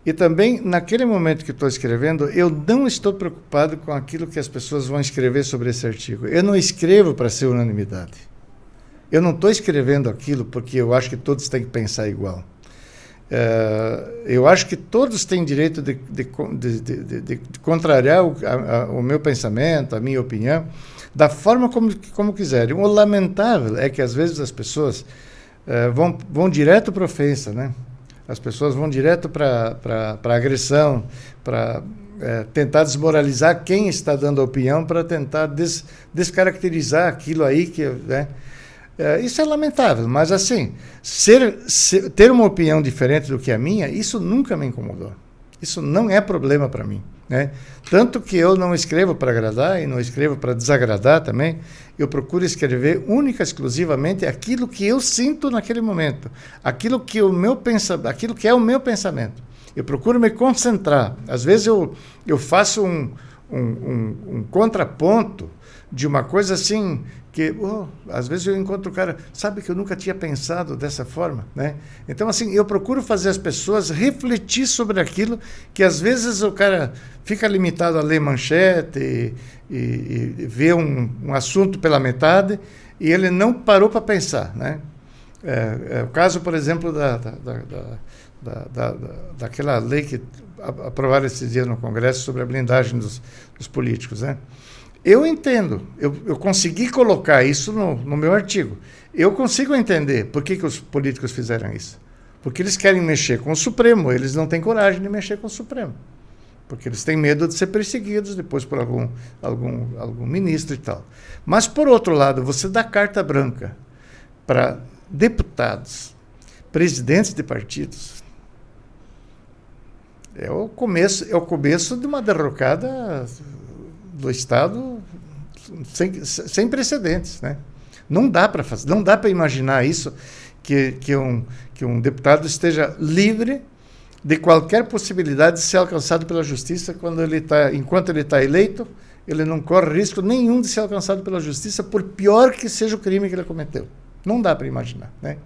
E também, naquele momento que estou escrevendo, eu não estou preocupado com aquilo que as pessoas vão escrever sobre esse artigo. Eu não escrevo para ser unanimidade. Eu não estou escrevendo aquilo porque eu acho que todos têm que pensar igual. Eu acho que todos têm direito de contrariar o meu pensamento, a minha opinião, da forma como quiserem. O lamentável é que, às vezes, as pessoas vão direto para a ofensa, né? As pessoas vão direto para a agressão, para tentar desmoralizar quem está dando a opinião, para tentar descaracterizar aquilo aí né? Isso é lamentável, mas assim, ter uma opinião diferente do que a minha, isso nunca me incomodou. Isso não é problema para mim, né? Tanto que eu não escrevo para agradar e não escrevo para desagradar também. Eu procuro escrever única e exclusivamente aquilo que eu sinto naquele momento, aquilo que é o meu pensamento. Eu procuro me concentrar. Às vezes eu faço um contraponto de uma coisa assim que, às vezes eu encontro o cara, sabe que eu nunca tinha pensado dessa forma, né? Então, assim, eu procuro fazer as pessoas refletir sobre aquilo que, às vezes, o cara fica limitado a ler manchete e ver um assunto pela metade e ele não parou para pensar, né? É o caso, por exemplo, daquela lei que aprovaram esses dias no Congresso sobre a blindagem dos políticos, né? Eu entendo, eu consegui colocar isso no meu artigo. Eu consigo entender por que os políticos fizeram isso. Porque eles querem mexer com o Supremo, eles não têm coragem de mexer com o Supremo. Porque eles têm medo de ser perseguidos depois por algum ministro e tal. Mas, por outro lado, você dá carta branca para deputados, presidentes de partidos, é o começo de uma derrocada do Estado sem precedentes, né? Não dá para fazer, não dá para imaginar isso, que um deputado esteja livre de qualquer possibilidade de ser alcançado pela justiça enquanto ele está eleito, ele não corre risco nenhum de ser alcançado pela justiça, por pior que seja o crime que ele cometeu. Não dá para imaginar, né?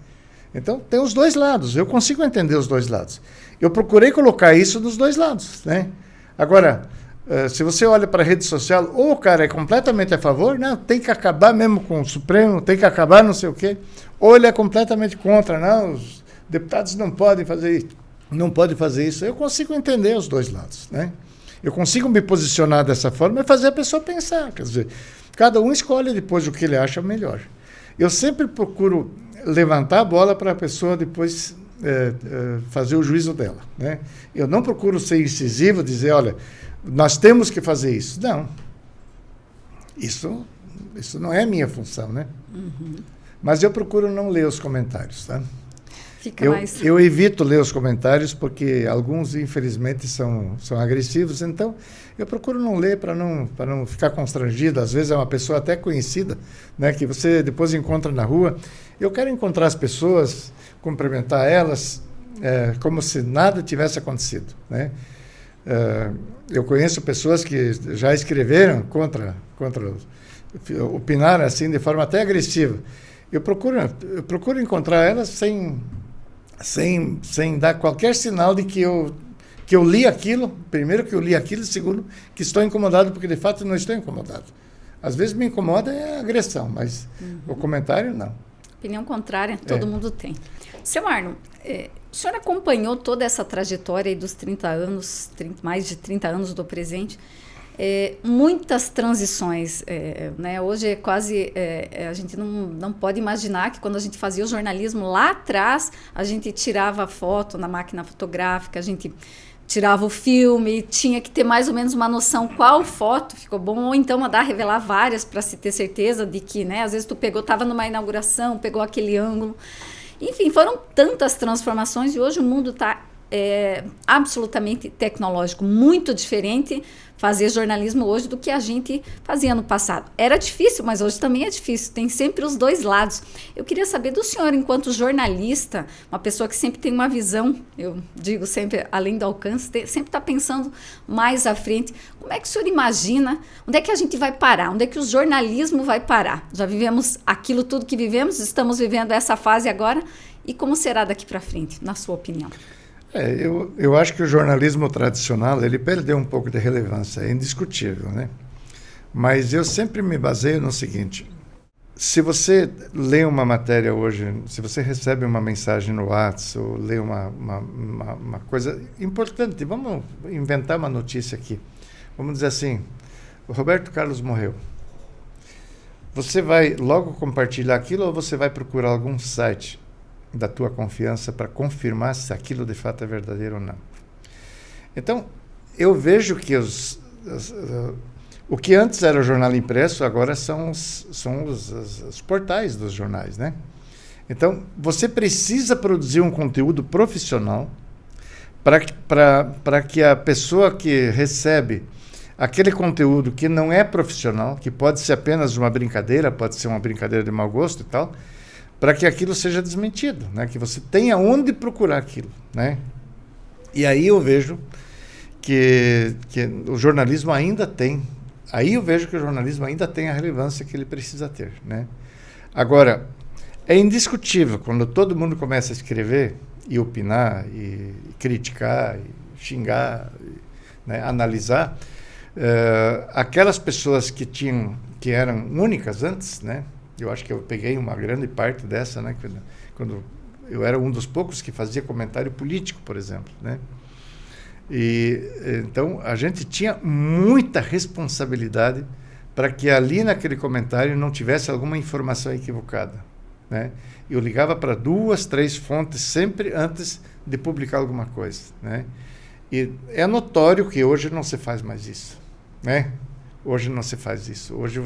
Então, tem os dois lados, eu consigo entender os dois lados. Eu procurei colocar isso nos dois lados, né? Agora, se você olha para a rede social, ou o cara é completamente a favor, não, tem que acabar mesmo com o Supremo, tem que acabar não sei o quê, ou ele é completamente contra, não, os deputados não podem fazer isso. Eu consigo entender os dois lados, né? Eu consigo me posicionar dessa forma e fazer a pessoa pensar, quer dizer, cada um escolhe depois o que ele acha melhor. Eu sempre procuro levantar a bola para a pessoa depois fazer o juízo dela, né? Eu não procuro ser incisivo, dizer, olha, nós temos que fazer isso. Não. Isso não é a minha função, né? Uhum. Mas eu procuro não ler os comentários, tá? Eu evito ler os comentários porque alguns, infelizmente, são agressivos, então eu procuro não ler para não ficar constrangido. Às vezes é uma pessoa até conhecida, né, que você depois encontra na rua. Eu quero encontrar as pessoas, cumprimentar elas como se nada tivesse acontecido, né? Eu conheço pessoas que já escreveram contra opinaram assim de forma até agressiva. Eu procuro encontrar elas sem dar qualquer sinal de que eu li aquilo, primeiro que eu li aquilo, segundo que estou incomodado, porque de fato não estou incomodado. Às vezes me incomoda a agressão, mas o comentário não. Opinião contrária, todo mundo tem. Seu Arno, o senhor acompanhou toda essa trajetória aí dos 30 anos, mais de 30 anos do presente, muitas transições, né? Hoje é quase, a gente não pode imaginar que quando a gente fazia o jornalismo lá atrás, a gente tirava a foto na máquina fotográfica, a gente tirava o filme, tinha que ter mais ou menos uma noção qual foto ficou bom, ou então mandar revelar várias para se ter certeza de que, né? Às vezes tu estava numa inauguração, pegou aquele ângulo. Enfim, foram tantas transformações e hoje o mundo está absolutamente tecnológico, muito diferente fazer jornalismo hoje do que a gente fazia no passado. Era difícil, mas hoje também é difícil, tem sempre os dois lados. Eu queria saber do senhor, enquanto jornalista, uma pessoa que sempre tem uma visão, eu digo sempre, além do alcance, sempre está pensando mais à frente. Como é que o senhor imagina, onde é que a gente vai parar? Onde é que o jornalismo vai parar? Já vivemos aquilo tudo que vivemos, estamos vivendo essa fase agora, e como será daqui para frente, na sua opinião? Eu acho que o jornalismo tradicional, ele perdeu um pouco de relevância, é indiscutível, né? Mas eu sempre me baseio no seguinte: se você lê uma matéria hoje, se você recebe uma mensagem no WhatsApp, ou lê uma coisa importante, vamos inventar uma notícia aqui. Vamos dizer assim, o Roberto Carlos morreu. Você vai logo compartilhar aquilo ou você vai procurar algum site da tua confiança para confirmar se aquilo de fato é verdadeiro ou não? Então, eu vejo que o que antes era o jornal impresso, agora são os portais dos jornais, né? Então, você precisa produzir um conteúdo profissional para que a pessoa que recebe aquele conteúdo que não é profissional, que pode ser apenas uma brincadeira, pode ser uma brincadeira de mau gosto e tal, para que aquilo seja desmentido, né? Que você tenha onde procurar aquilo, né? E aí eu vejo que o jornalismo ainda tem. Aí eu vejo que o jornalismo ainda tem a relevância que ele precisa ter, né? Agora, é indiscutível, quando todo mundo começa a escrever e opinar, e criticar, e xingar, né, analisar, aquelas pessoas que eram únicas antes, né? Eu acho que eu peguei uma grande parte dessa, né? Quando eu era um dos poucos que fazia comentário político, por exemplo, né? E então a gente tinha muita responsabilidade para que ali naquele comentário não tivesse alguma informação equivocada, né? Eu ligava para 2, 3 fontes sempre antes de publicar alguma coisa, né? E é notório que hoje não se faz mais isso, né? Hoje não se faz isso. Hoje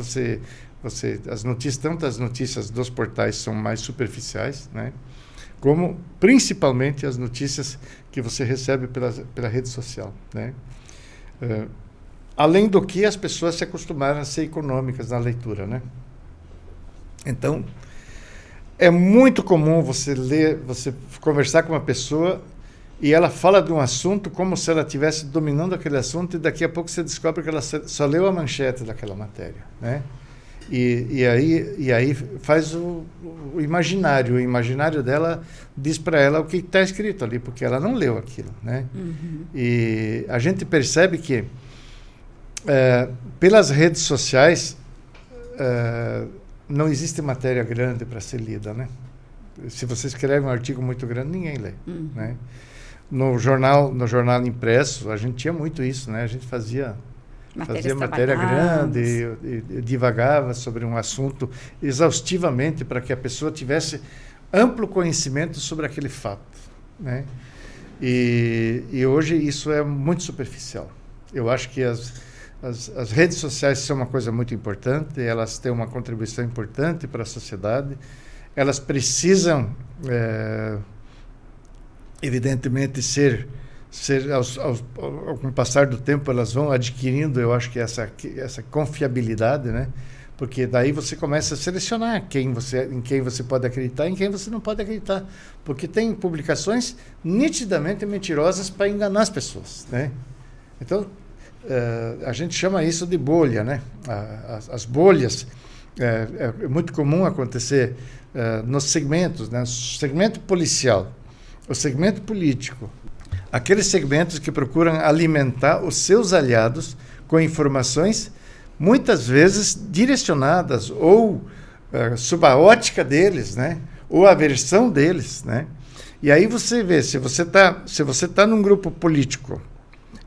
as notícias, tanto as notícias dos portais são mais superficiais, né? Como principalmente as notícias que você recebe pela rede social, né? Além do que as pessoas se acostumaram a ser econômicas na leitura, né? Então, é muito comum você conversar com uma pessoa e ela fala de um assunto como se ela estivesse dominando aquele assunto e daqui a pouco você descobre que ela só leu a manchete daquela matéria, né? E aí faz o imaginário. O imaginário dela diz para ela o que está escrito ali, porque ela não leu aquilo, né? Uhum. E a gente percebe que pelas redes sociais não existe matéria grande para ser lida, né? Se você escreve um artigo muito grande, ninguém lê, né? No jornal impresso, a gente tinha muito isso, né? A gente fazia matéria grande e divagava sobre um assunto exaustivamente para que a pessoa tivesse amplo conhecimento sobre aquele fato, né? E hoje isso é muito superficial. Eu acho que as redes sociais são uma coisa muito importante, elas têm uma contribuição importante para a sociedade, elas precisam, evidentemente, com o passar do tempo, elas vão adquirindo, eu acho que essa confiabilidade, né? Porque daí você começa a selecionar em quem você pode acreditar e em quem você não pode acreditar. Porque tem publicações nitidamente mentirosas para enganar as pessoas, né? Então, a gente chama isso de bolha, né? As bolhas, é muito comum acontecer nos segmentos, né? O segmento policial, o segmento político, aqueles segmentos que procuram alimentar os seus aliados com informações muitas vezes direcionadas ou sob a ótica deles, né? Ou a versão deles, né? E aí você vê, se você tá num grupo político,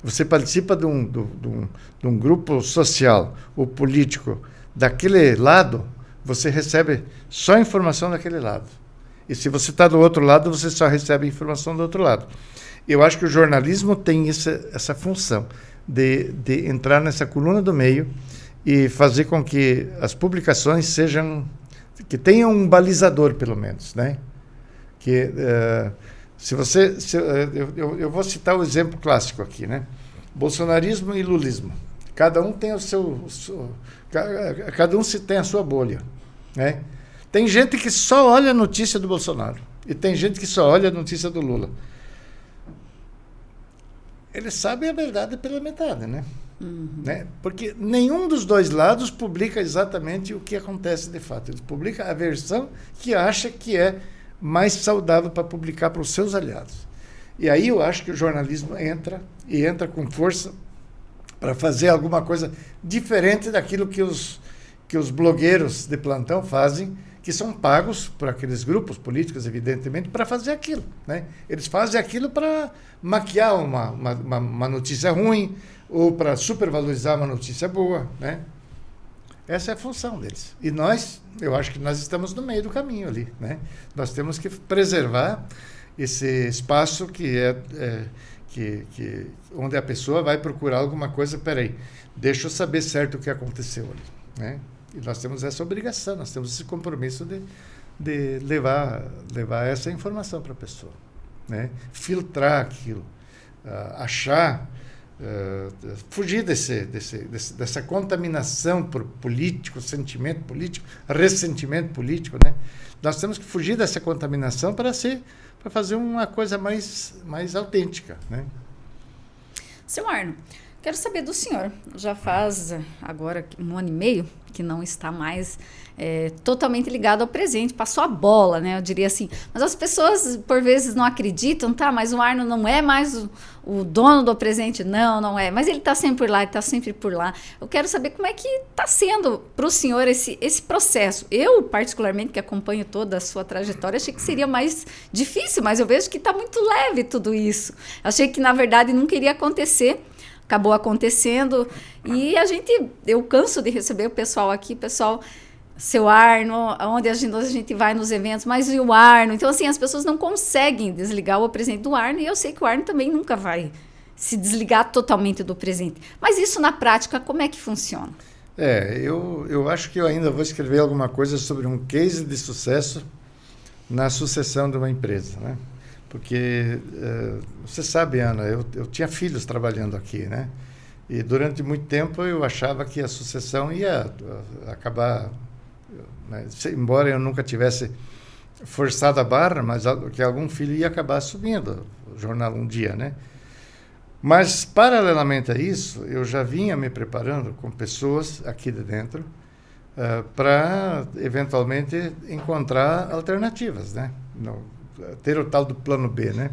você participa de um grupo social ou político daquele lado, você recebe só informação daquele lado. E se você está do outro lado, você só recebe informação do outro lado. Eu acho que o jornalismo tem essa função de entrar nessa coluna do meio e fazer com que as publicações que tenham um balizador, pelo menos, né? Eu vou citar o exemplo clássico aqui, né? Bolsonarismo e lulismo. Cada um tem cada um tem a sua bolha, né? Tem gente que só olha a notícia do Bolsonaro e tem gente que só olha a notícia do Lula. Eles sabem a verdade pela metade, né? Né? Porque nenhum dos dois lados publica exatamente o que acontece de fato. Eles publicam a versão que acha que é mais saudável para publicar para os seus aliados. E aí eu acho que o jornalismo entra com força para fazer alguma coisa diferente daquilo que os blogueiros de plantão fazem, que são pagos por aqueles grupos políticos, evidentemente, para fazer aquilo, né? Eles fazem aquilo para maquiar uma notícia ruim ou para supervalorizar uma notícia boa, né? Essa é a função deles. E eu acho que nós estamos no meio do caminho ali, né? Nós temos que preservar esse espaço onde a pessoa vai procurar alguma coisa. Peraí, deixa eu saber certo o que aconteceu ali, né? E nós temos essa obrigação, nós temos esse compromisso de levar essa informação para a pessoa, né? Filtrar aquilo, achar, fugir dessa contaminação por político, sentimento político, ressentimento político, né? Nós temos que fugir dessa contaminação para fazer uma coisa mais autêntica, né? Seu Arno, quero saber do senhor. Já faz agora 1 ano e meio que não está mais totalmente ligado ao presente. Passou a bola, né? Eu diria assim. Mas as pessoas, por vezes, não acreditam, tá? Mas o Arno não é mais o dono do presente. Não, não é. Mas ele está sempre por lá, ele está sempre por lá. Eu quero saber como é que está sendo para o senhor esse processo. Eu, particularmente, que acompanho toda a sua trajetória, achei que seria mais difícil, mas eu vejo que está muito leve tudo isso. Achei que, na verdade, nunca iria acontecer. Acabou acontecendo e eu canso de receber o pessoal aqui, seu Arno, onde a gente vai nos eventos, mas e o Arno? Então, assim, as pessoas não conseguem desligar o presente do Arno e eu sei que o Arno também nunca vai se desligar totalmente do presente. Mas isso, na prática, como é que funciona? Eu acho que eu ainda vou escrever alguma coisa sobre um case de sucesso na sucessão de uma empresa, né? Porque, você sabe, Ana, eu tinha filhos trabalhando aqui, né? E durante muito tempo eu achava que a sucessão ia acabar, né? Embora eu nunca tivesse forçado a barra, mas que algum filho ia acabar assumindo o jornal um dia, né? Mas, paralelamente a isso, eu já vinha me preparando com pessoas aqui de dentro para, eventualmente, encontrar alternativas, né? Ter o tal do plano B, né?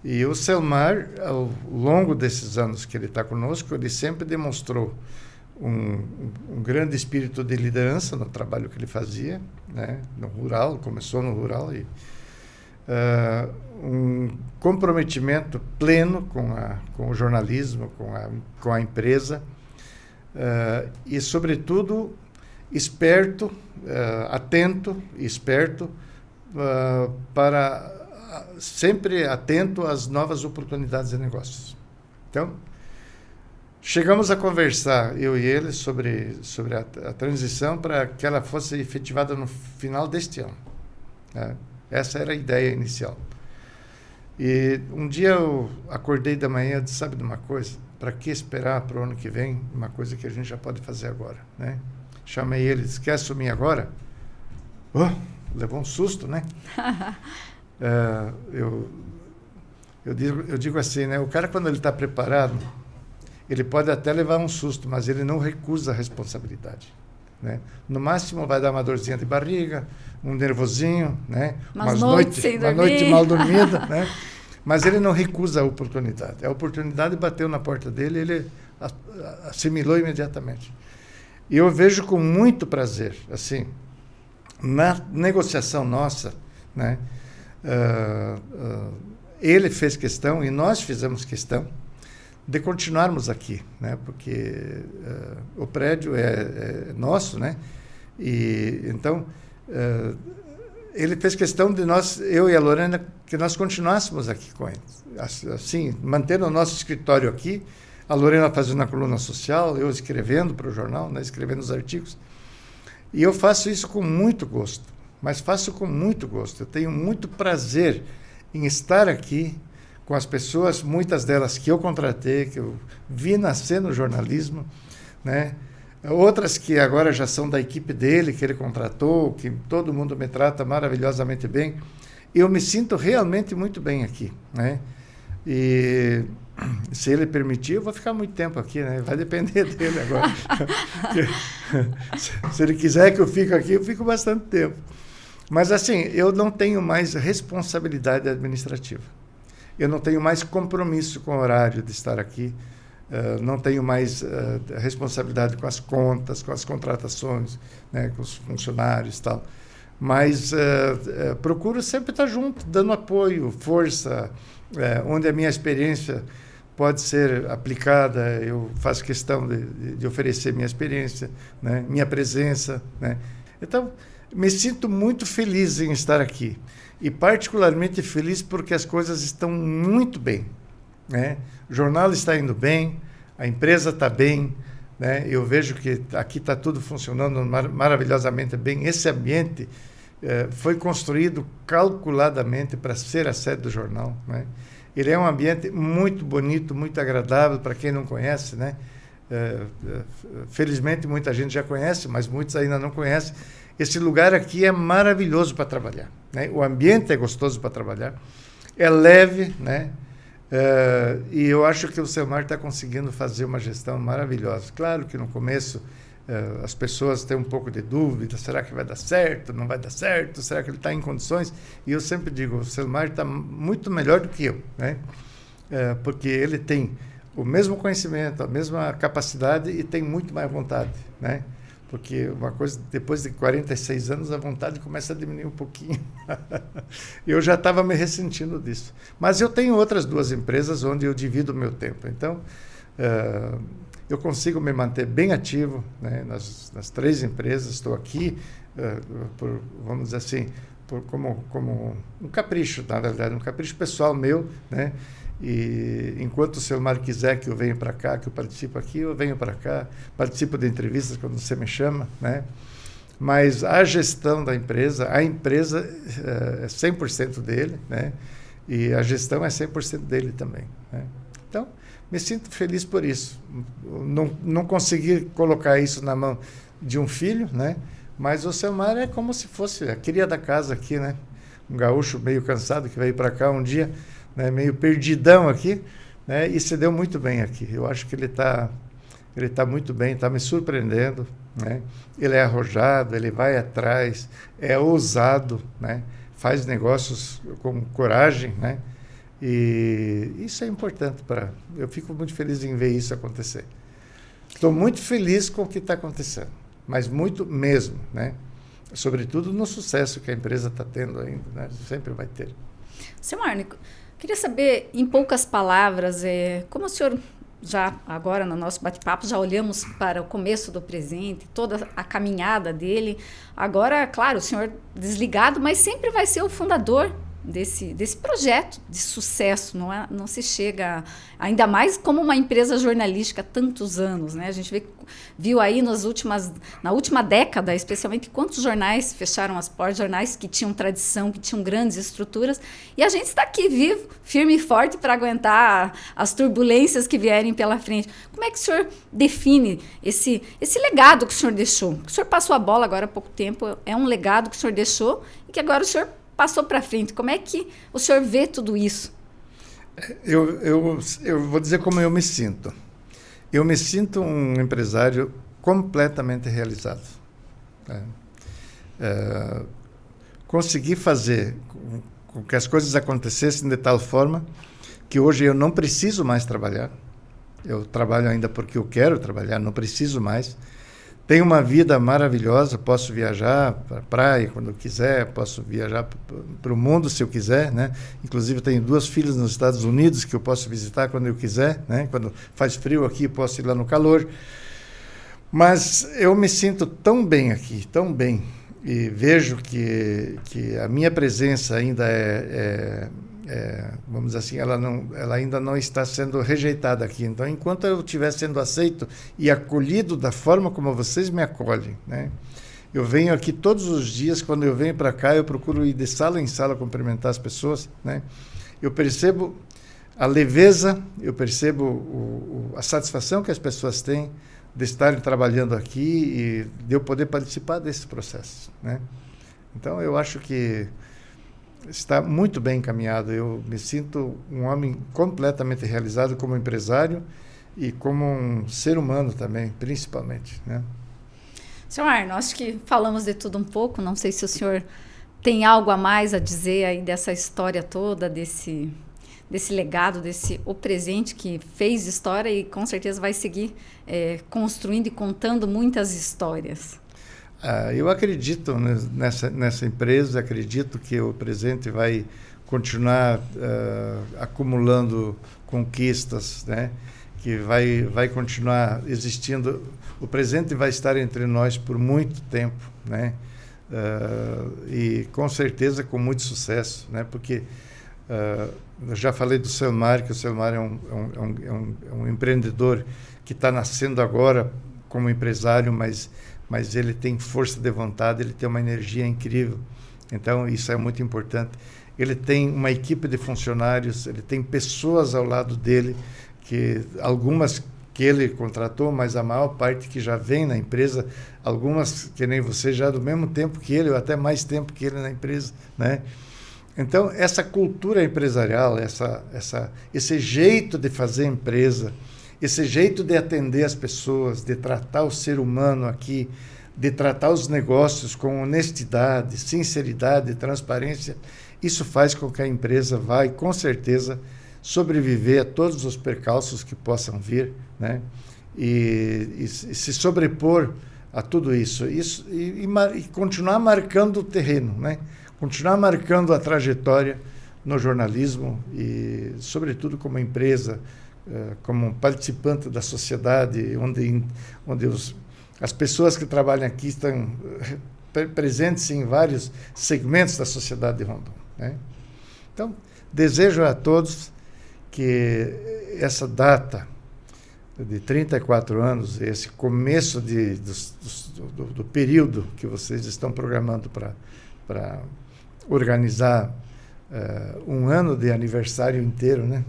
E o Selmar, ao longo desses anos que ele está conosco, ele sempre demonstrou um grande espírito de liderança no trabalho que ele fazia, né? No rural, começou no rural, e um comprometimento pleno com o jornalismo, com a empresa, e, sobretudo, esperto, atento e esperto, sempre atento às novas oportunidades de negócios. Então, chegamos a conversar, eu e ele, sobre a transição para que ela fosse efetivada no final deste ano, né? Essa era a ideia inicial. E um dia eu acordei da manhã e disse, sabe de uma coisa? Para que esperar para o ano que vem uma coisa que a gente já pode fazer agora, né? Chamei ele, disse, quer assumir agora? Levou um susto, né? Eu digo assim, né? O cara, quando ele está preparado, ele pode até levar um susto, mas ele não recusa a responsabilidade, né? No máximo vai dar uma dorzinha de barriga, um nervosinho, né? Uma noite mal dormida, né? Mas ele não recusa a oportunidade. A oportunidade bateu na porta dele, ele assimilou imediatamente. E eu vejo com muito prazer, assim, na negociação nossa, né? Ele fez questão e nós fizemos questão de continuarmos aqui, né? Porque o prédio é nosso, né? E então ele fez questão de nós, eu e a Lorena, que nós continuássemos aqui com ele, assim, mantendo o nosso escritório aqui, a Lorena fazendo a coluna social, eu escrevendo para o jornal, né? Escrevendo os artigos. E eu faço isso com muito gosto, mas faço com muito gosto. Eu tenho muito prazer em estar aqui com as pessoas, muitas delas que eu contratei, que eu vi nascer no jornalismo, né? Outras que agora já são da equipe dele, que ele contratou, que todo mundo me trata maravilhosamente bem. Eu me sinto realmente muito bem aqui, né? E se ele permitir, eu vou ficar muito tempo aqui, né? Vai depender dele agora. Se ele quiser que eu fique aqui, eu fico bastante tempo. Mas, assim, eu não tenho mais responsabilidade administrativa. Eu não tenho mais compromisso com o horário de estar aqui. Não tenho mais responsabilidade com as contas, com as contratações, né? Com os funcionários e tal. Mas procuro sempre estar junto, dando apoio, força, onde a minha experiência pode ser aplicada, eu faço questão de oferecer minha experiência, né? Minha presença, né? Então, me sinto muito feliz em estar aqui. E particularmente feliz porque as coisas estão muito bem, né? O jornal está indo bem, a empresa está bem, né? Eu vejo que aqui está tudo funcionando maravilhosamente bem. Esse ambiente foi construído calculadamente para ser a sede do jornal, né? Ele é um ambiente muito bonito, muito agradável para quem não conhece, né? Felizmente muita gente já conhece, mas muitos ainda não conhecem. Esse lugar aqui é maravilhoso para trabalhar, né? O ambiente é gostoso para trabalhar, é leve, né? E eu acho que o Selmar está conseguindo fazer uma gestão maravilhosa. Claro que no começo as pessoas têm um pouco de dúvida, será que vai dar certo, não vai dar certo, será que ele está em condições? E eu sempre digo, o Selmar está muito melhor do que eu, né? Porque ele tem o mesmo conhecimento, a mesma capacidade e tem muito mais vontade, né? Porque uma coisa, depois de 46 anos, a vontade começa a diminuir um pouquinho. Eu já estava me ressentindo disso. Mas eu tenho outras 2 empresas onde eu divido o meu tempo. Então, eu consigo me manter bem ativo, né, nas 3 empresas. Estou aqui, vamos dizer assim, como um capricho, na verdade, um capricho pessoal meu, né? E enquanto o Selmar quiser que eu venha para cá, que eu participo aqui, eu venho para cá, participo de entrevistas quando você me chama, né? Mas a gestão da empresa, a empresa é 100% dele, né? E a gestão é 100% dele também, né? Então, me sinto feliz por isso. Não consegui colocar isso na mão de um filho, né? Mas o Selmar é como se fosse a cria da casa aqui, né? Um gaúcho meio cansado que veio para cá um dia, né, meio perdidão aqui, né, e se deu muito bem aqui. Eu acho que ele tá muito bem, está me surpreendendo, né? Ele é arrojado, ele vai atrás, é ousado, né? Faz negócios com coragem, né? E isso é importante eu fico muito feliz em ver isso acontecer. Estou muito feliz com o que está acontecendo, mas muito mesmo, né? Sobretudo no sucesso que a empresa está tendo ainda, né? Sempre vai ter. Seu Marco, queria saber, em poucas palavras, como o senhor, já agora no nosso bate-papo, já olhamos para o começo do presente, toda a caminhada dele. Agora, claro, o senhor desligado, mas sempre vai ser o fundador desse projeto de sucesso. Não se chega, ainda mais como uma empresa jornalística há tantos anos, né? A gente viu aí na última década, especialmente, quantos jornais fecharam as portas, jornais que tinham tradição, que tinham grandes estruturas, e a gente está aqui vivo, firme e forte para aguentar as turbulências que vierem pela frente. Como é que o senhor define esse legado que o senhor deixou? O senhor passou a bola agora há pouco tempo, é um legado que o senhor deixou e que agora o senhor passou para frente. Como é que o senhor vê tudo isso? Eu vou dizer como eu me sinto. Eu me sinto um empresário completamente realizado. Né? Consegui fazer com que as coisas acontecessem de tal forma que hoje eu não preciso mais trabalhar. Eu trabalho ainda porque eu quero trabalhar, não preciso mais. Tenho uma vida maravilhosa, posso viajar para a praia quando eu quiser, posso viajar para o mundo se eu quiser, né? Inclusive tenho 2 filhas nos Estados Unidos que eu posso visitar quando eu quiser, né? Quando faz frio aqui, eu posso ir lá no calor. Mas eu me sinto tão bem aqui, tão bem, e vejo que a minha presença ainda vamos dizer assim, ela ainda não está sendo rejeitada aqui. Então, enquanto eu estiver sendo aceito e acolhido da forma como vocês me acolhem, né? Eu venho aqui todos os dias, quando eu venho para cá, eu procuro ir de sala em sala cumprimentar as pessoas, né? Eu percebo a leveza, eu percebo a satisfação que as pessoas têm de estarem trabalhando aqui e de eu poder participar desse processo, né? Então, eu acho que está muito bem encaminhado. Eu me sinto um homem completamente realizado como empresário e como um ser humano também, principalmente, né? Senhor Arno, acho que falamos de tudo um pouco. Não sei se o senhor tem algo a mais a dizer aí dessa história toda, desse legado, o presente que fez história e com certeza vai seguir construindo e contando muitas histórias. Eu acredito nessa empresa, acredito que o presente vai continuar acumulando conquistas, né? Que vai continuar existindo. O presente vai estar entre nós por muito tempo, né? E com certeza com muito sucesso, né? Porque eu já falei do Selmar, que o Selmar é um empreendedor que está nascendo agora como empresário, mas ele tem força de vontade, ele tem uma energia incrível. Então, isso é muito importante. Ele tem uma equipe de funcionários, ele tem pessoas ao lado dele, algumas que ele contratou, mas a maior parte que já vem na empresa, algumas que nem você, já do mesmo tempo que ele, ou até mais tempo que ele na empresa, né? Então, essa cultura empresarial, esse jeito de fazer empresa, esse jeito de atender as pessoas, de tratar o ser humano aqui, de tratar os negócios com honestidade, sinceridade, transparência, isso faz com que a empresa vai, com certeza, sobreviver a todos os percalços que possam vir, né? E se sobrepor a tudo isso, e continuar marcando o terreno, né? Continuar marcando a trajetória no jornalismo e, sobretudo, como empresa, como participante da sociedade, onde as pessoas que trabalham aqui estão presentes em vários segmentos da sociedade de Rondon, né? Então, desejo a todos que essa data de 34 anos, esse começo do período que vocês estão programando para organizar um ano de aniversário inteiro, né?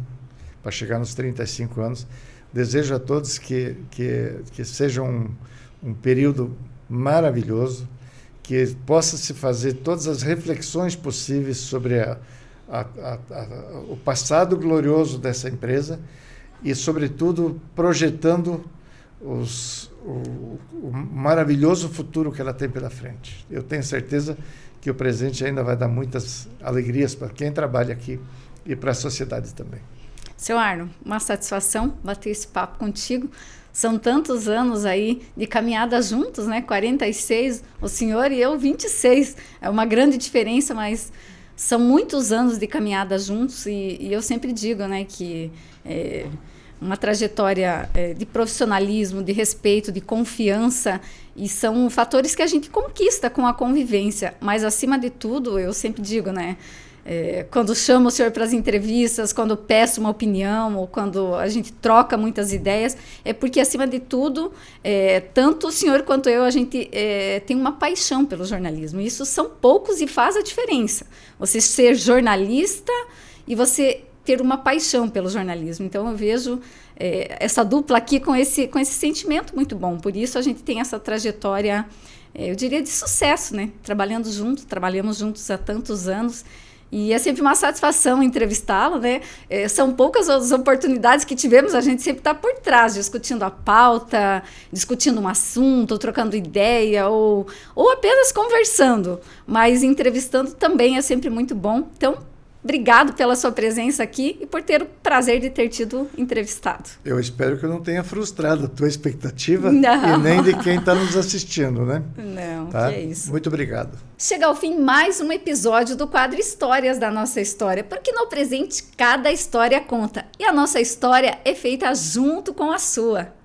Para chegar nos 35 anos. Desejo a todos que seja um período maravilhoso, que possa se fazer todas as reflexões possíveis sobre o passado glorioso dessa empresa e, sobretudo, projetando o maravilhoso futuro que ela tem pela frente. Eu tenho certeza que o presente ainda vai dar muitas alegrias para quem trabalha aqui e para a sociedade também. Seu Arno, uma satisfação bater esse papo contigo. São tantos anos aí de caminhada juntos, né? 46, o senhor e eu 26. É uma grande diferença, mas são muitos anos de caminhada juntos e eu sempre digo, né, que uma trajetória de profissionalismo, de respeito, de confiança, e são fatores que a gente conquista com a convivência. Mas, acima de tudo, eu sempre digo, né, quando chamo o senhor para as entrevistas, quando peço uma opinião, ou quando a gente troca muitas ideias, é porque, acima de tudo, tanto o senhor quanto eu, a gente tem uma paixão pelo jornalismo. Isso são poucos e faz a diferença. Você ser jornalista e você ter uma paixão pelo jornalismo. Então, eu vejo essa dupla aqui com esse sentimento muito bom. Por isso, a gente tem essa trajetória, eu diria, de sucesso, né? Trabalhamos juntos há tantos anos. E é sempre uma satisfação entrevistá-lo, né? São poucas as oportunidades que tivemos, a gente sempre está por trás, discutindo a pauta, discutindo um assunto, trocando ideia, ou apenas conversando. Mas entrevistando também é sempre muito bom. Então, obrigado pela sua presença aqui e por ter o prazer de ter tido entrevistado. Eu espero que eu não tenha frustrado a tua expectativa e nem de quem está nos assistindo, né? Não, tá? Que é isso. Muito obrigado. Chega ao fim mais um episódio do quadro Histórias da Nossa História, porque no presente cada história conta e a nossa história é feita junto com a sua.